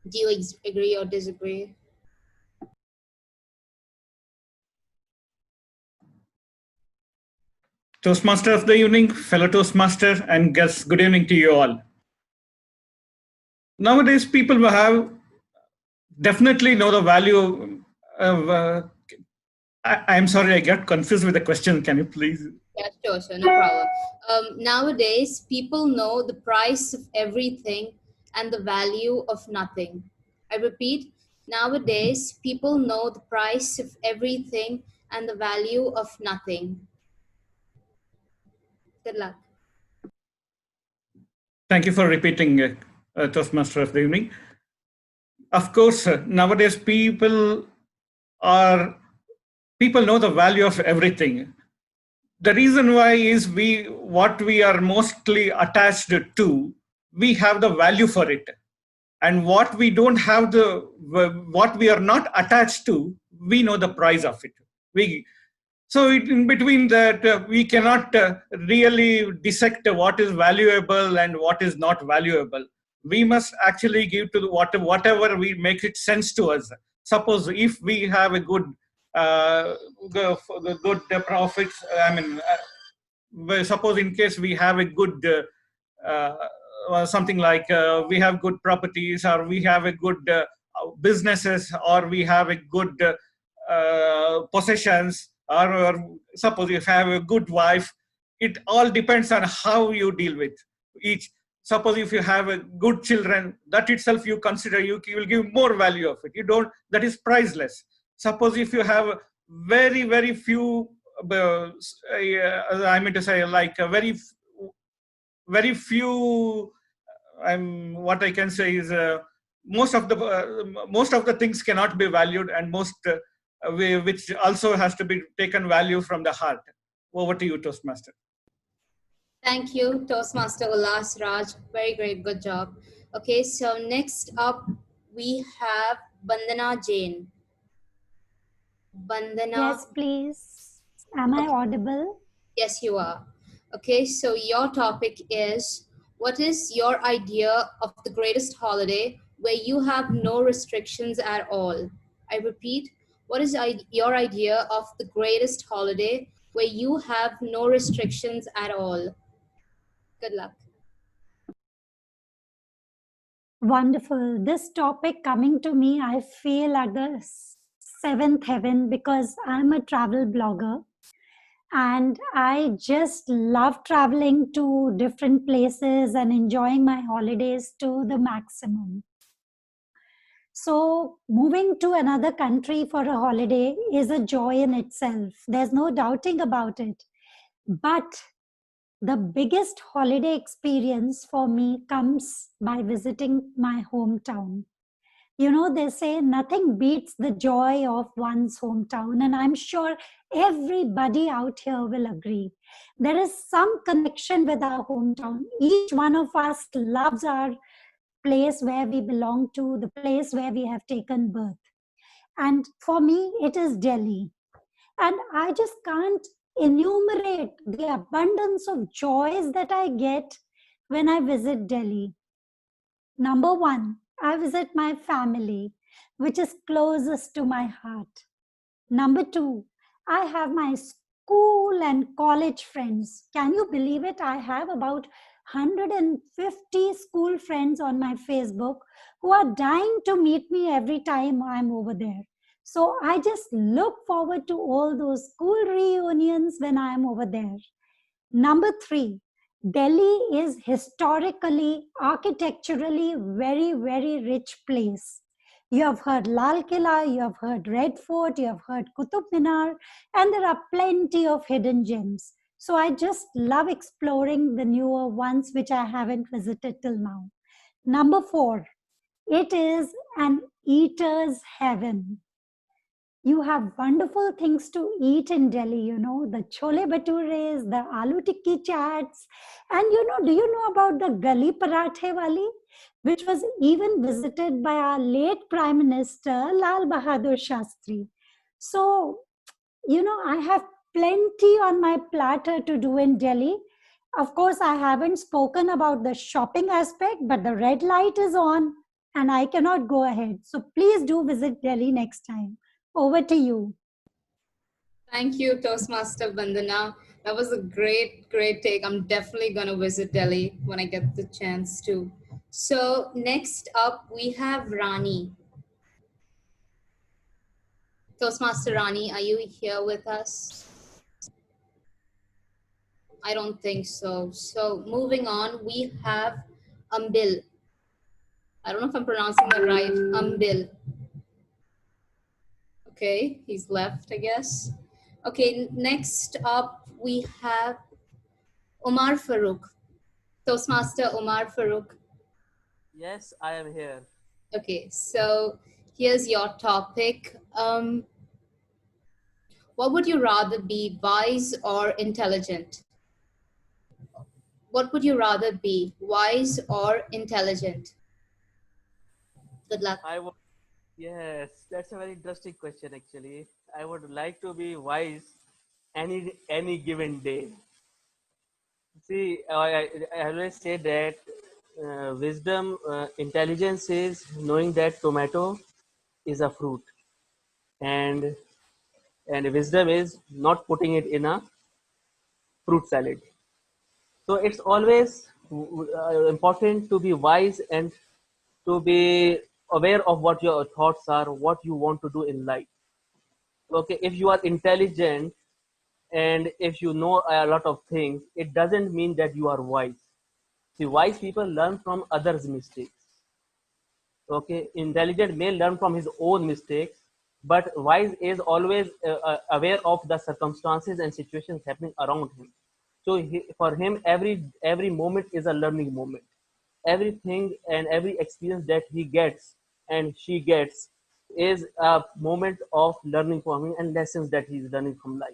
Do you agree or disagree? Toastmaster of the evening, fellow Toastmaster and guests, good evening to you all. Nowadays, people will have definitely know the value of. I'm sorry, I got confused with the question. Can you please? Yeah, sure, no problem. Nowadays, people know the price of everything and the value of nothing. I repeat, nowadays, people know the price of everything and the value of nothing. Good luck. Thank you for repeating, Toastmaster of the evening. Of course, nowadays people know the value of everything. The reason why is what we are mostly attached to, we have the value for it. And what we don't have what we are not attached to, we know the price of it. So in between that, we cannot really dissect what is valuable and what is not valuable. We must actually give to whatever we make it sense to us. Suppose if we have a good profits, suppose in case we have a good something like we have good properties, or we have a good businesses, or we have a good possessions, or suppose you have a good wife. It all depends on how you deal with each. Suppose if you have a good children, that itself you consider, you will give more value of it. You don't, that is priceless. Suppose if you have very few, I mean to say, like very few, what I can say is most of the things cannot be valued, and which also has to be taken value from the heart. Over to you, Toastmaster. Thank you, Toastmaster Ulas Raj. Very great, good job. Okay, so next up we have Bandana Jain. Bandana. Yes, please. Am I audible? Yes, you are. Okay, so your topic is, what is your idea of the greatest holiday where you have no restrictions at all? I repeat, what is your idea of the greatest holiday where you have no restrictions at all? Good luck. Wonderful. This topic coming to me, I feel at the seventh heaven, because I'm a travel blogger and I just love traveling to different places and enjoying my holidays to the maximum. So moving to another country for a holiday is a joy in itself. There's no doubting about it. But the biggest holiday experience for me comes by visiting my hometown. They say nothing beats the joy of one's hometown. And I'm sure everybody out here will agree. There is some connection with our hometown. Each one of us loves our place where we belong to, the place where we have taken birth. And for me, it is Delhi. And I just can't enumerate the abundance of joys that I get when I visit Delhi. Number one, I visit my family, which is closest to my heart. Number two, I have my school and college friends. Can you believe it? I have about 150 school friends on my Facebook who are dying to meet me every time I'm over there. So I just look forward to all those school reunions when I'm over there. Number three, Delhi is historically, architecturally very, very rich place. You have heard Lal Killa, you have heard Red Fort, you have heard Qutub Minar, and there are plenty of hidden gems. So I just love exploring the newer ones which I haven't visited till now. Number four, it is an eater's heaven. You have wonderful things to eat in Delhi, the chole bhatures, the aloo tikki chats. And do you know about the gali parathe wali, which was even visited by our late Prime Minister, Lal Bahadur Shastri. So, I have plenty on my platter to do in Delhi. Of course, I haven't spoken about the shopping aspect, but the red light is on and I cannot go ahead. So please do visit Delhi next time. Over to you. Thank you, Toastmaster Vandana. That was a great, great take. I'm definitely going to visit Delhi when I get the chance to. So next up, we have Rani. Toastmaster Rani, are you here with us? I don't think so. So moving on, we have Ambil. I don't know if I'm pronouncing that right. Ambil. Okay, he's left, I guess. Okay, next up we have Omar Farooq. Toastmaster Omar Farooq. Yes, I am here. Okay, so here's your topic. What would you rather be, wise or intelligent? What would you rather be, wise or intelligent? Good luck. Yes, that's a very interesting question actually. I would like to be wise any given day. See, I always say that wisdom, intelligence is knowing that tomato is a fruit, and wisdom is not putting it in a fruit salad. So it's always important to be wise and to be aware of what your thoughts are, what you want to do in life. Okay, if you are intelligent and if you know a lot of things, it doesn't mean that you are wise. See, wise people learn from others' mistakes. Okay, intelligent may learn from his own mistakes, but wise is always aware of the circumstances and situations happening around him. So for him, every moment is a learning moment. Everything and every experience that he gets and she gets is a moment of learning from him and lessons that he's learning from life.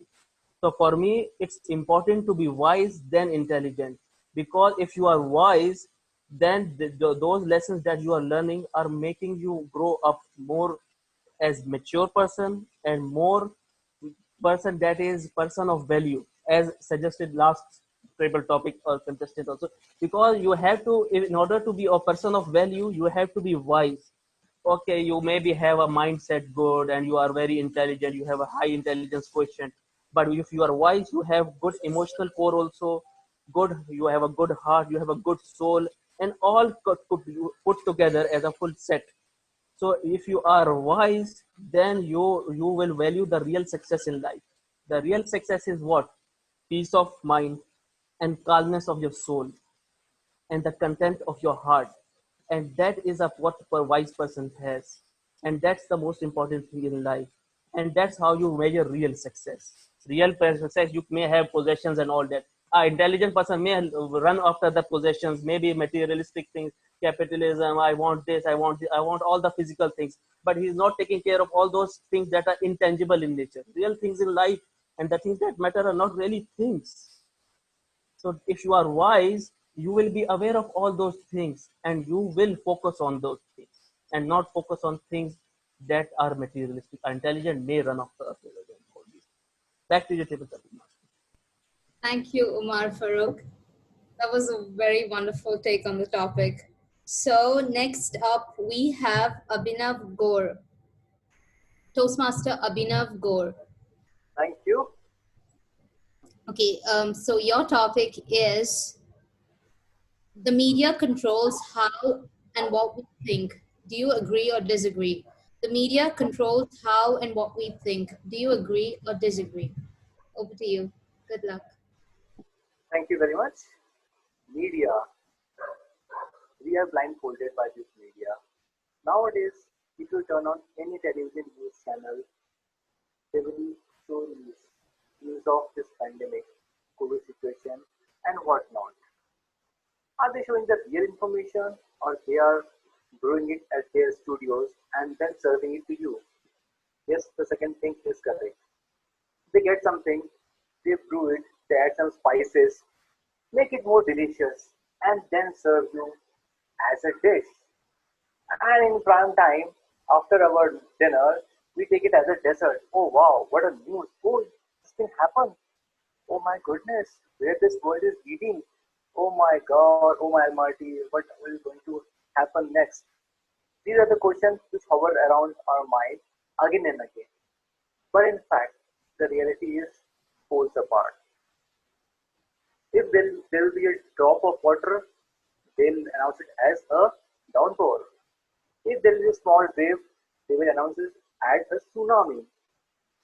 So for me, it's important to be wise than intelligent, because if you are wise, then those lessons that you are learning are making you grow up more as mature person and more person that is person of value, as suggested last table topic or contestant also. Because you have to, in order to be a person of value, you have to be wise. Okay, you maybe have a mindset good and you are very intelligent, you have a high intelligence quotient, but if you are wise, you have good emotional core also, good, you have a good heart, you have a good soul, and all put together as a full set. So if you are wise, then you will value the real success in life. The real success is what? Peace of mind and calmness of your soul and the content of your heart. And that is what a wise person has. And that's the most important thing in life. And that's how you measure real success. Real success, you may have possessions and all that. An intelligent person may run after the possessions, maybe materialistic things, capitalism, I want this, I want all the physical things, but he's not taking care of all those things that are intangible in nature. Real things in life and the things that matter are not really things. So if you are wise, you will be aware of all those things and you will focus on those things and not focus on things that are materialistic. Intelligent may run after us. Back to you, table topic master. Thank you, Umar Farooq. That was a very wonderful take on the topic. So next up, we have Abhinav Gore. Toastmaster Abhinav Gore. Thank you. Okay, so your topic is the media controls how and what we think. Do you agree or disagree? The media controls how and what we think. Do you agree or disagree? Over to you. Good luck. Thank you very much. Media. We are blindfolded by this media. Nowadays, if you turn on any television news channel, they will show news of this pandemic, COVID situation, and whatnot. Are they showing the real information or they are brewing it at their studios and then serving it to you? Yes, the second thing is correct. They get something, they brew it, they add some spices, make it more delicious, and then serve you as a dish. And in prime time, after our dinner, we take it as a dessert. Oh wow, what a news! Oh, this thing happened. Oh my goodness, where this world is leading. Oh my God, oh my Almighty, what is going to happen next? These are the questions which hover around our mind again and again. But in fact, the reality is poles apart. If there will be a drop of water, they'll announce it as a downpour. If there is a small wave, they will announce it as a tsunami.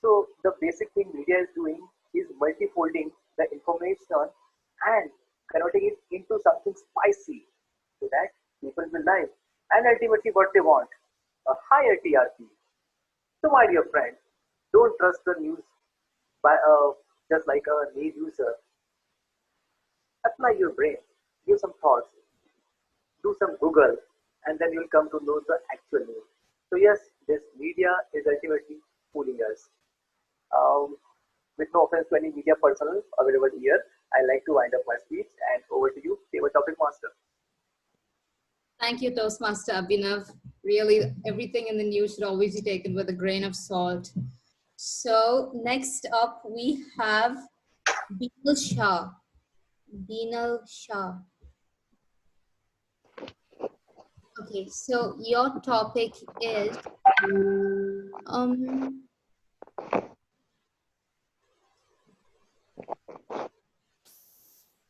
So the basic thing media is doing is multifolding the information and converting it into something spicy so that people will like. And ultimately what they want, a higher TRP. So my dear friend, don't trust the news by just like a need user. Apply your brain, give some thoughts, do some Google, and then you'll come to know the actual news. So yes, this media is ultimately fooling us. With no offense to any media personnel available here, I like to wind up my speech and over to you, table topic master. Thank you, Toastmaster Abhinav. Really, everything in the news should always be taken with a grain of salt. So next up, we have Binal Shah. Binal Shah. Okay, so your topic is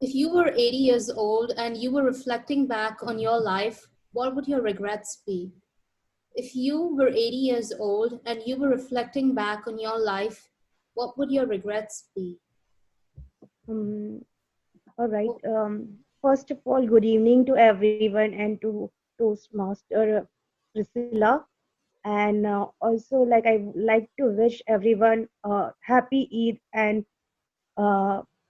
if you were 80 years old and you were reflecting back on your life, what would your regrets be? If you were 80 years old and you were reflecting back on your life, what would your regrets be? All right. First of all, good evening to everyone and to Toastmaster Priscilla. And also, like, I would like to wish everyone happy Eid and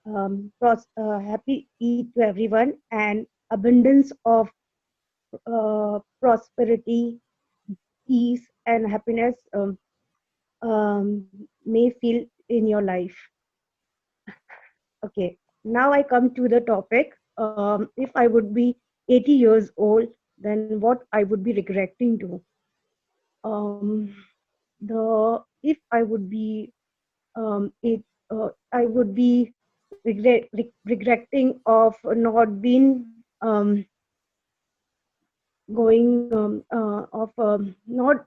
happy Eid to everyone and abundance of prosperity, peace, and happiness may feel in your life. Okay, now I come to the topic. If I would be 80 years old, then what I would be regretting to. If I would be I would be regretting of not being going of not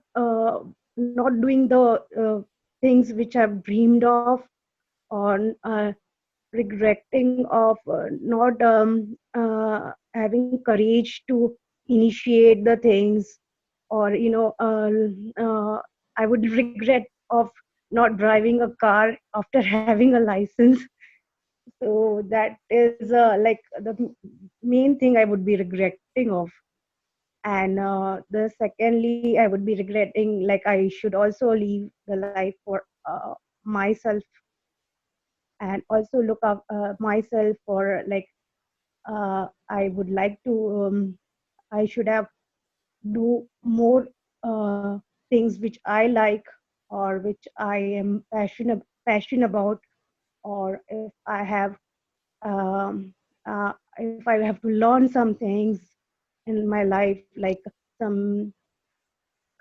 doing the things which I've dreamed of, or regretting of not having courage to initiate the things, or I would regret of not driving a car after having a license. So that is like the main thing I would be regretting of. And the secondly, I would be regretting, like, I should also live the life for myself, and also look up myself for, like, I would like to I should have do more things which I like or which I am passionate about, or if I have if I have to learn some things in my life, like some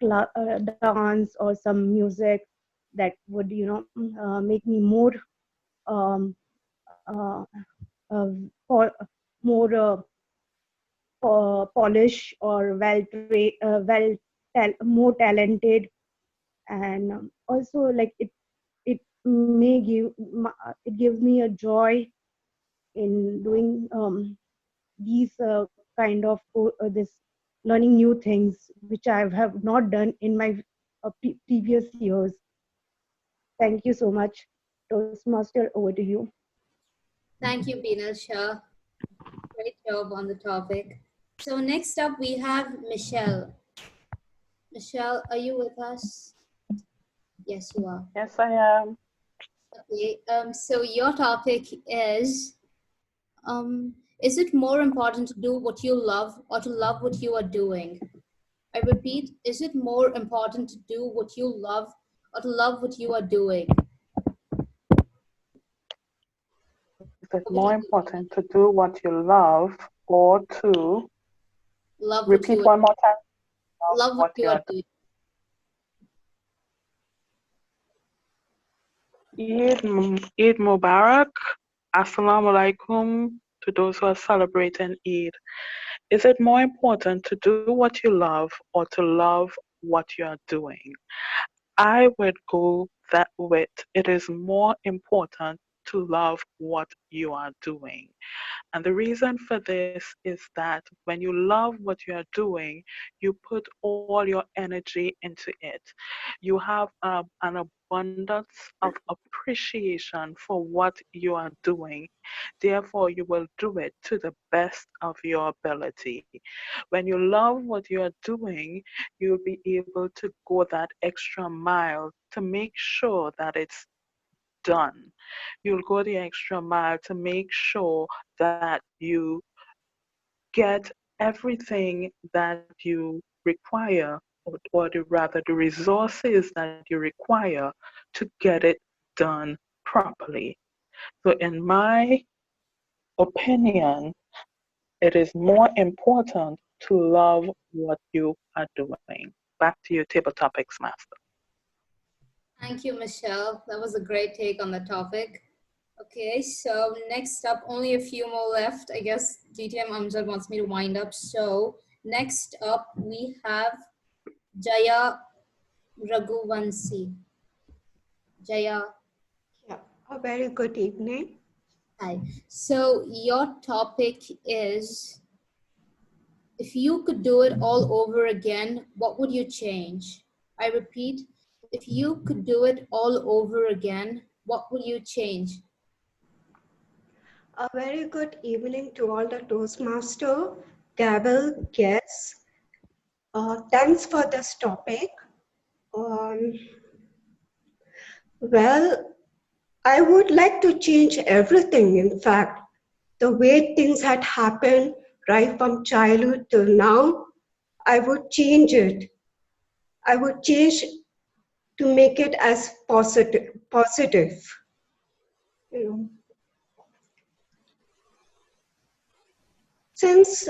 dance or some music that would make me more um, uh, uh, more polish or more talented, and also like it may it gives me a joy in doing these kind of this learning new things which I have not done in my previous years. Thank you so much. Toastmaster, over to you. Thank you, Binal Shah. Great job on the topic. So next up we have Michelle. Michelle, are you with us? Yes, you are. Yes, I am. Okay. So your topic is it more important to do what you love or to love what you are doing? I repeat, is it more important to do what you love or to love what you are doing? Is it more important to do what you love or to Love what repeat you are one more time? love what you are doing. Eid Mubarak. Assalamu alaikum to those who are celebrating Eid. Is it more important to do what you love or to love what you are doing? I would go that with it is more important to love what you are doing. And the reason for this is that when you love what you are doing, you put all your energy into it. You have an abundance of appreciation for what you are doing. Therefore, you will do it to the best of your ability. When you love what you are doing, you'll be able to go that extra mile to make sure that it's done. You'll go the extra mile to make sure that you get everything that you require, rather the resources that you require to get it done properly. So in my opinion, it is more important to love what you are doing. Back to you, Table Topics Master. Thank you, Michelle. That was a great take on the topic. Okay, so next up, only a few more left. I guess DTM Amjad wants me to wind up. So next up, we have Jaya Raghuvanshi. Jaya. Yeah, a very good evening. Hi. So your topic is, if you could do it all over again, what would you change? I repeat, if you could do it all over again, what would you change? A very good evening to all the Toastmaster, Gavel, guests. Thanks for this topic. Well, I would like to change everything, in fact. The way things had happened right from childhood till now, I would change it. I would change to make it as positive. You know. Since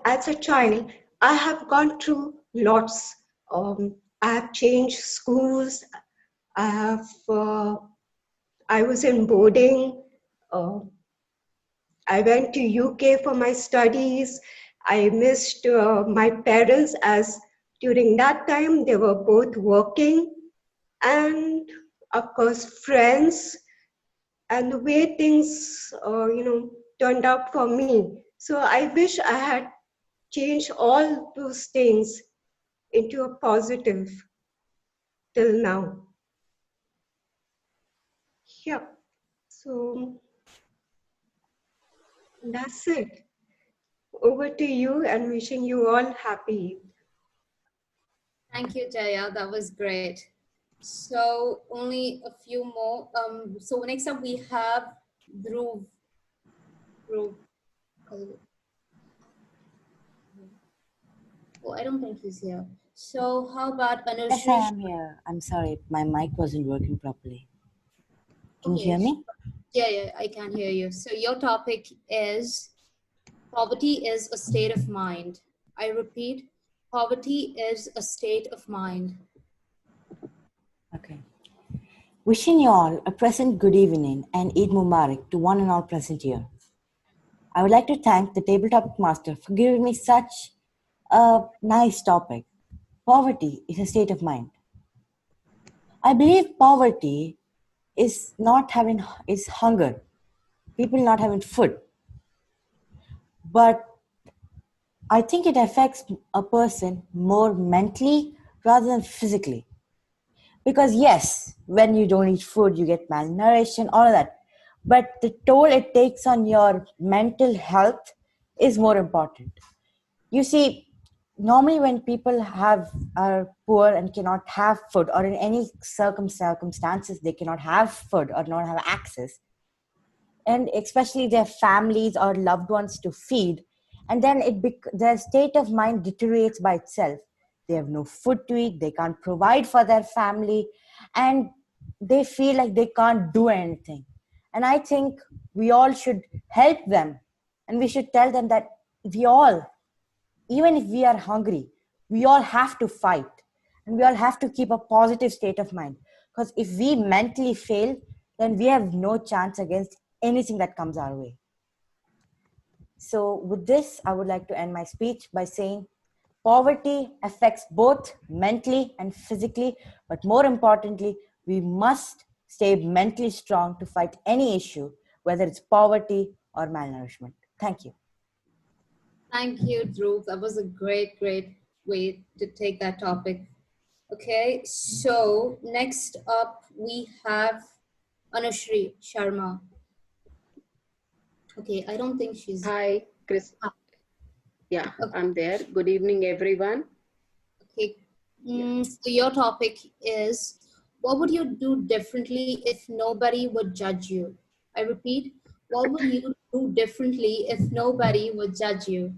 as a child, I have gone through lots. I have changed schools. I was in boarding. I went to UK for my studies. I missed my parents as during that time they were both working, and of course friends, and the way things turned out for me. So I wish I had changed all those things into a positive till now. Yeah. So that's it. Over to you, and wishing you all happy. Thank you, Jaya. That was great. So only a few more. So next up we have Dhruv. Dhruv. Oh, I don't think he's here. So how about Yes, I Anushri? am here. I'm sorry, my mic wasn't working properly. Can you Okay. hear me? Yeah, I can hear you. So your topic is poverty is a state of mind. I repeat, poverty is a state of mind. Okay. Wishing you all a pleasant good evening and Eid Mubarak to one and all present here. I would like to thank the table topic master for giving me such a nice topic. Poverty is a state of mind. I believe poverty is hunger, people not having food. But I think it affects a person more mentally rather than physically. Because yes, when you don't eat food, you get malnourished and all of that. But the toll it takes on your mental health is more important. You see, normally when people are poor and cannot have food, or in any circumstances they cannot have food or not have access, and especially their families or loved ones to feed, and then their state of mind deteriorates by itself. They have no food to eat, they can't provide for their family, and they feel like they can't do anything. And I think we all should help them, and we should tell them that we all, even if we are hungry, we all have to fight, and we all have to keep a positive state of mind, because if we mentally fail, then we have no chance against anything that comes our way. So with this, I would like to end my speech by saying poverty affects both mentally and physically, but more importantly, we must stay mentally strong to fight any issue, whether it's poverty or malnourishment. Thank you. Thank you, Dhruv. That was a great way to take that topic. Okay, so next up we have Anushri Sharma. Okay, I don't think she's... Hi, Chris. Yeah, I'm there. Good evening, everyone. Okay, so your topic is, what would you do differently if nobody would judge you? I repeat, what would you do differently if nobody would judge you?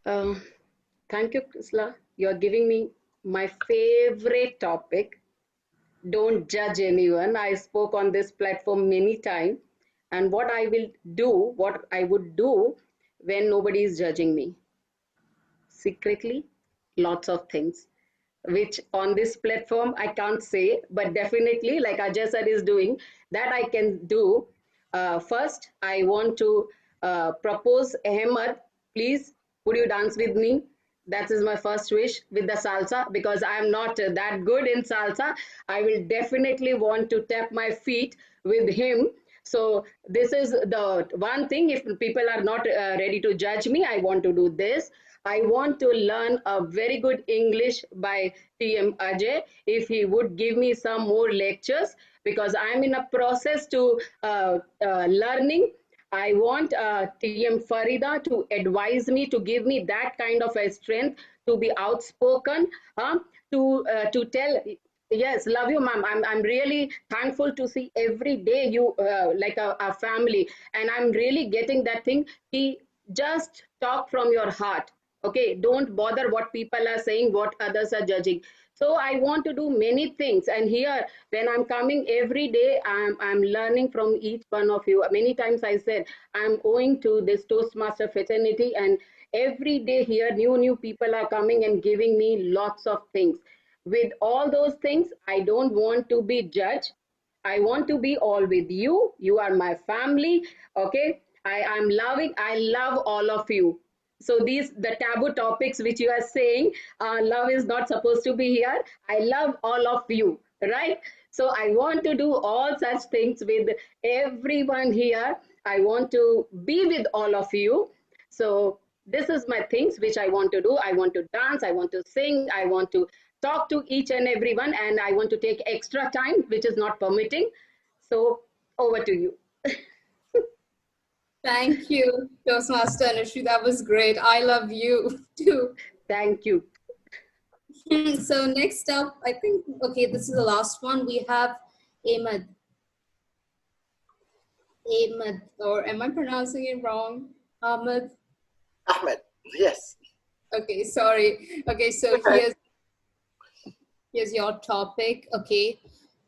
Thank you, Krisla. You're giving me my favorite topic. Don't judge anyone. I spoke on this platform many times. And what I would do when nobody is judging me. Secretly, lots of things, which on this platform I can't say, but definitely, like Ajay sir is doing, that I can do. First, I want to propose Ahmed, please, would you dance with me? That is my first wish with the salsa, because I am not that good in salsa. I will definitely want to tap my feet with him. So this is the one thing. If people are not ready to judge me, I want to do this. I want to learn a very good English by TM Ajay, if he would give me some more lectures, because I'm in a process to learning. I want TM Farida to advise me, to give me that kind of a strength to be outspoken, to tell. Yes, love you, ma'am. I'm really thankful to see every day you like a family, and I'm really getting that thing. He just talk from your heart. Okay, don't bother what people are saying, what others are judging. So I want to do many things, and here when I'm coming every day, I'm learning from each one of you. Many times I said I'm owing to this Toastmaster fraternity, and every day here new people are coming and giving me lots of things. With all those things, I don't want to be judged. I want to be all with you. You are my family. Okay. I love all of you. So these, the taboo topics which you are saying, love is not supposed to be here. I love all of you, right? So I want to do all such things with everyone here. I want to be with all of you. So this is my things which I want to do. I want to dance, I want to sing, I want to talk to each and everyone, and I want to take extra time, which is not permitting. So over to you. Thank you, Toastmaster Anushri. That was great. I love you too. Thank you. So next up, I think, okay, this is the last one. We have Ahmed. Ahmed, or am I pronouncing it wrong? Ahmed. Ahmed. Yes. Okay, sorry. Okay, so Okay. here's your topic. Okay.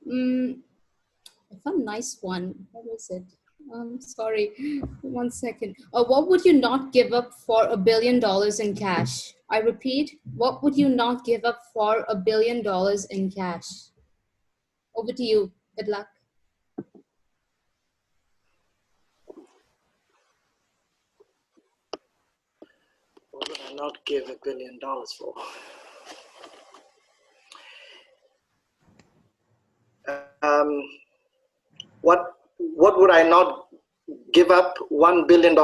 I found a nice one. What was it? Sorry, 1 second. What would you not give up for $1 billion in cash? I repeat, what would you not give up for $1 billion in cash? Over to you. Good luck. What would I not give $1 billion for? What would I not give up $1 billion,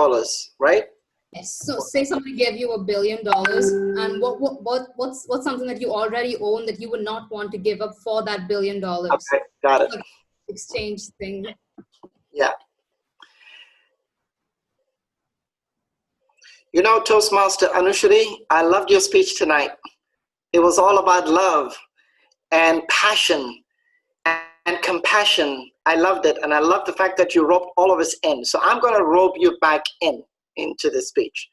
right? Yes. So say somebody gave you $1 billion, and what's something that you already own that you would not want to give up for that $1 billion? Okay, got it. Like exchange thing. Yeah. You know, Toastmaster Anushri, I loved your speech tonight. It was all about love and passion and compassion. I loved it, and I love the fact that you roped all of us in. So I'm going to rope you back into the speech.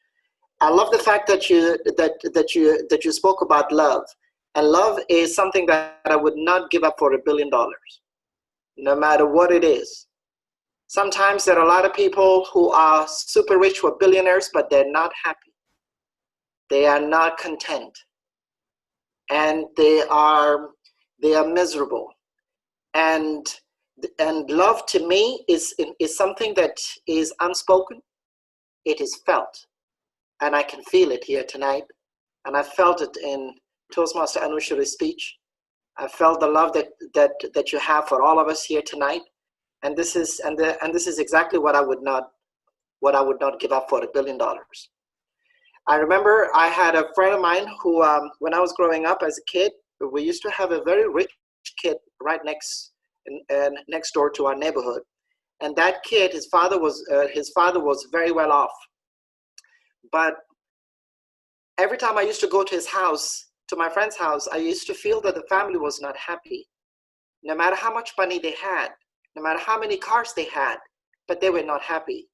I love the fact that you spoke about love, and love is something that I would not give up for $1 billion, no matter what it is. Sometimes there are a lot of people who are super rich, who are billionaires, but they're not happy. They are not content, and they are miserable. And love to me is something that is unspoken. It is felt, and I can feel it here tonight. And I felt it in Toastmaster Anushri's speech. I felt the love that you have for all of us here tonight. And this is exactly what I would not give up for $1 billion. I remember I had a friend of mine who, when I was growing up as a kid, we used to have a very rich kid right next door to our neighborhood, and that kid, his father was very well off. But every time I used to go to his house, to my friend's house, I used to feel that the family was not happy. No matter how much money they had, no matter how many cars they had, but they were not happy.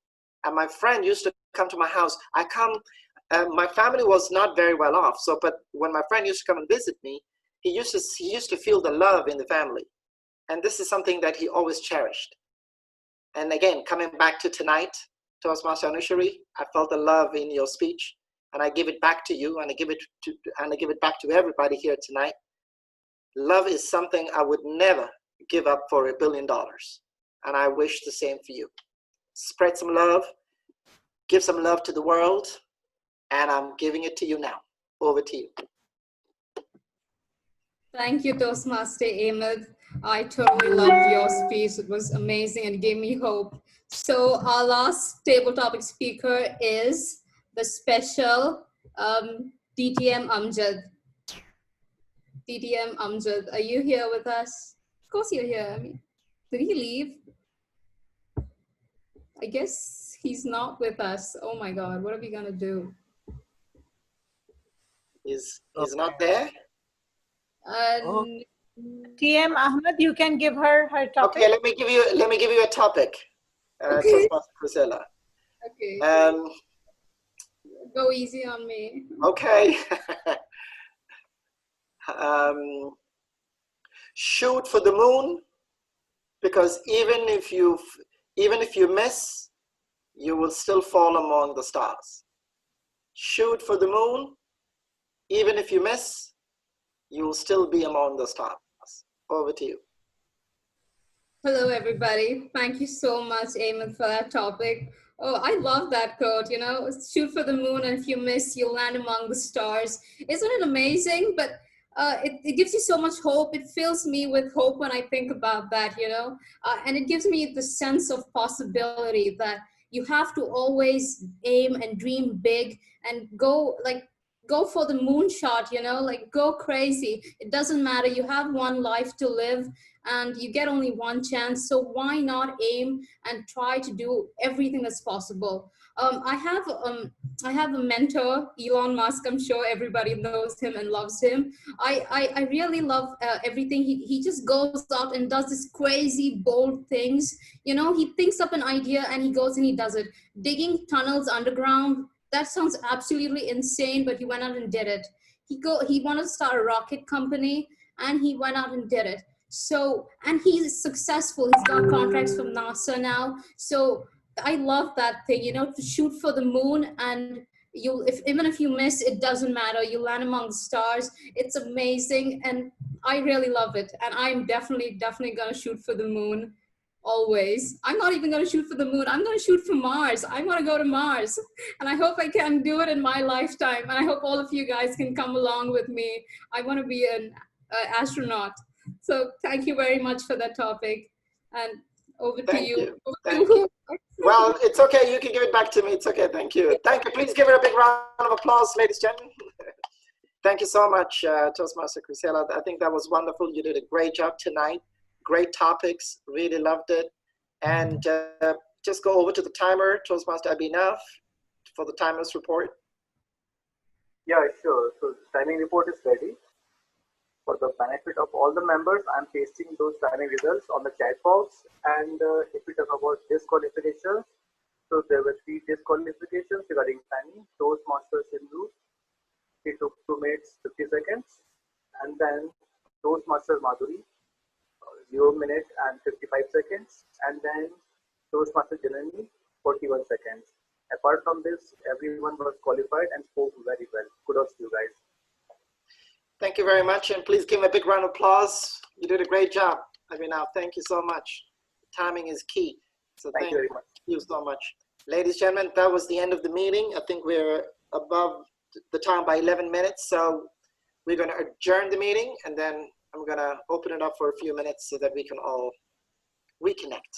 And my friend used to come to my house. My family was not very well off. But when my friend used to come and visit me, he used to feel the love in the family. And this is something that he always cherished. And again, coming back to tonight, Toastmaster Anushri, I felt the love in your speech, and I give it back to you, and I give it back to everybody here tonight. Love is something I would never give up for $1 billion, and I wish the same for you. Spread some love, give some love to the world, and I'm giving it to you now. Over to you. Thank you, Toastmaster Ahmed. I totally loved your speech. It was amazing and gave me hope. So our last table topic speaker is the special DTM Amjad. DTM Amjad, are you here with us? Of course you're here. I mean, did he leave? I guess he's not with us. Oh my God, what are we gonna do? He's not there? TM Ahmed, you can give her topic. Okay, let me give you a topic. Okay. Priscilla. Okay. Go easy on me. Okay. Shoot for the moon, because even if you miss, you will still fall among the stars. Shoot for the moon, even if you miss, you will still be among the stars. Over to you. Hello, everybody. Thank you so much, Eamon, for that topic. Oh, I love that quote, you know, shoot for the moon, and if you miss, you'll land among the stars. Isn't it amazing? But it gives you so much hope. It fills me with hope when I think about that, you know, and it gives me the sense of possibility that you have to always aim and dream big and go for the moonshot, you know, like go crazy. It doesn't matter. You have one life to live and you get only one chance. So why not aim and try to do everything that's possible? I have a mentor, Elon Musk. I'm sure everybody knows him and loves him. I really love everything. He just goes out and does this crazy, bold things. You know, he thinks up an idea and he goes and he does it. Digging tunnels underground, that sounds absolutely insane, but he went out and did it. He wanted to start a rocket company, and he went out and did it. So, and he's successful. He's got contracts from NASA now. So I love that thing, to shoot for the moon, and even if you miss, it doesn't matter. You land among the stars. It's amazing, and I really love it. And I'm definitely gonna shoot for the moon. Always. I'm not even going to shoot for the moon. I'm going to shoot for Mars. I want to go to Mars. And I hope I can do it in my lifetime. And I hope all of you guys can come along with me. I want to be an astronaut. So thank you very much for that topic. And over to you. Thank you. Well, it's okay. You can give it back to me. It's okay. Thank you. Thank you. Please give her a big round of applause, ladies and gentlemen. Thank you so much, Toastmaster Chrisella. I think that was wonderful. You did a great job tonight. Great topics, really loved it. And just go over to the timer, Toastmaster Abhinav, for the timer's report. Yeah, sure. So the timing report is ready. For the benefit of all the members, I'm pasting those timing results on the chat box. And if we talk about disqualifications, so there were 3 disqualifications regarding timing. Toastmaster Sindhu, he took 2 minutes, 50 seconds. And then Toastmaster Madhuri, 0 minutes and 55 seconds, and then Toastmaster Janani, 41 seconds. Apart from this, everyone was qualified and spoke very well. Kudos to you guys. Thank you very much, and please give him a big round of applause. You did a great job. Abhinav, thank you so much. Timing is key. So thank you very much. You so much. Ladies and gentlemen, that was the end of the meeting. I think we're above the time by 11 minutes, so we're going to adjourn the meeting, and then I'm going to open it up for a few minutes so that we can all reconnect.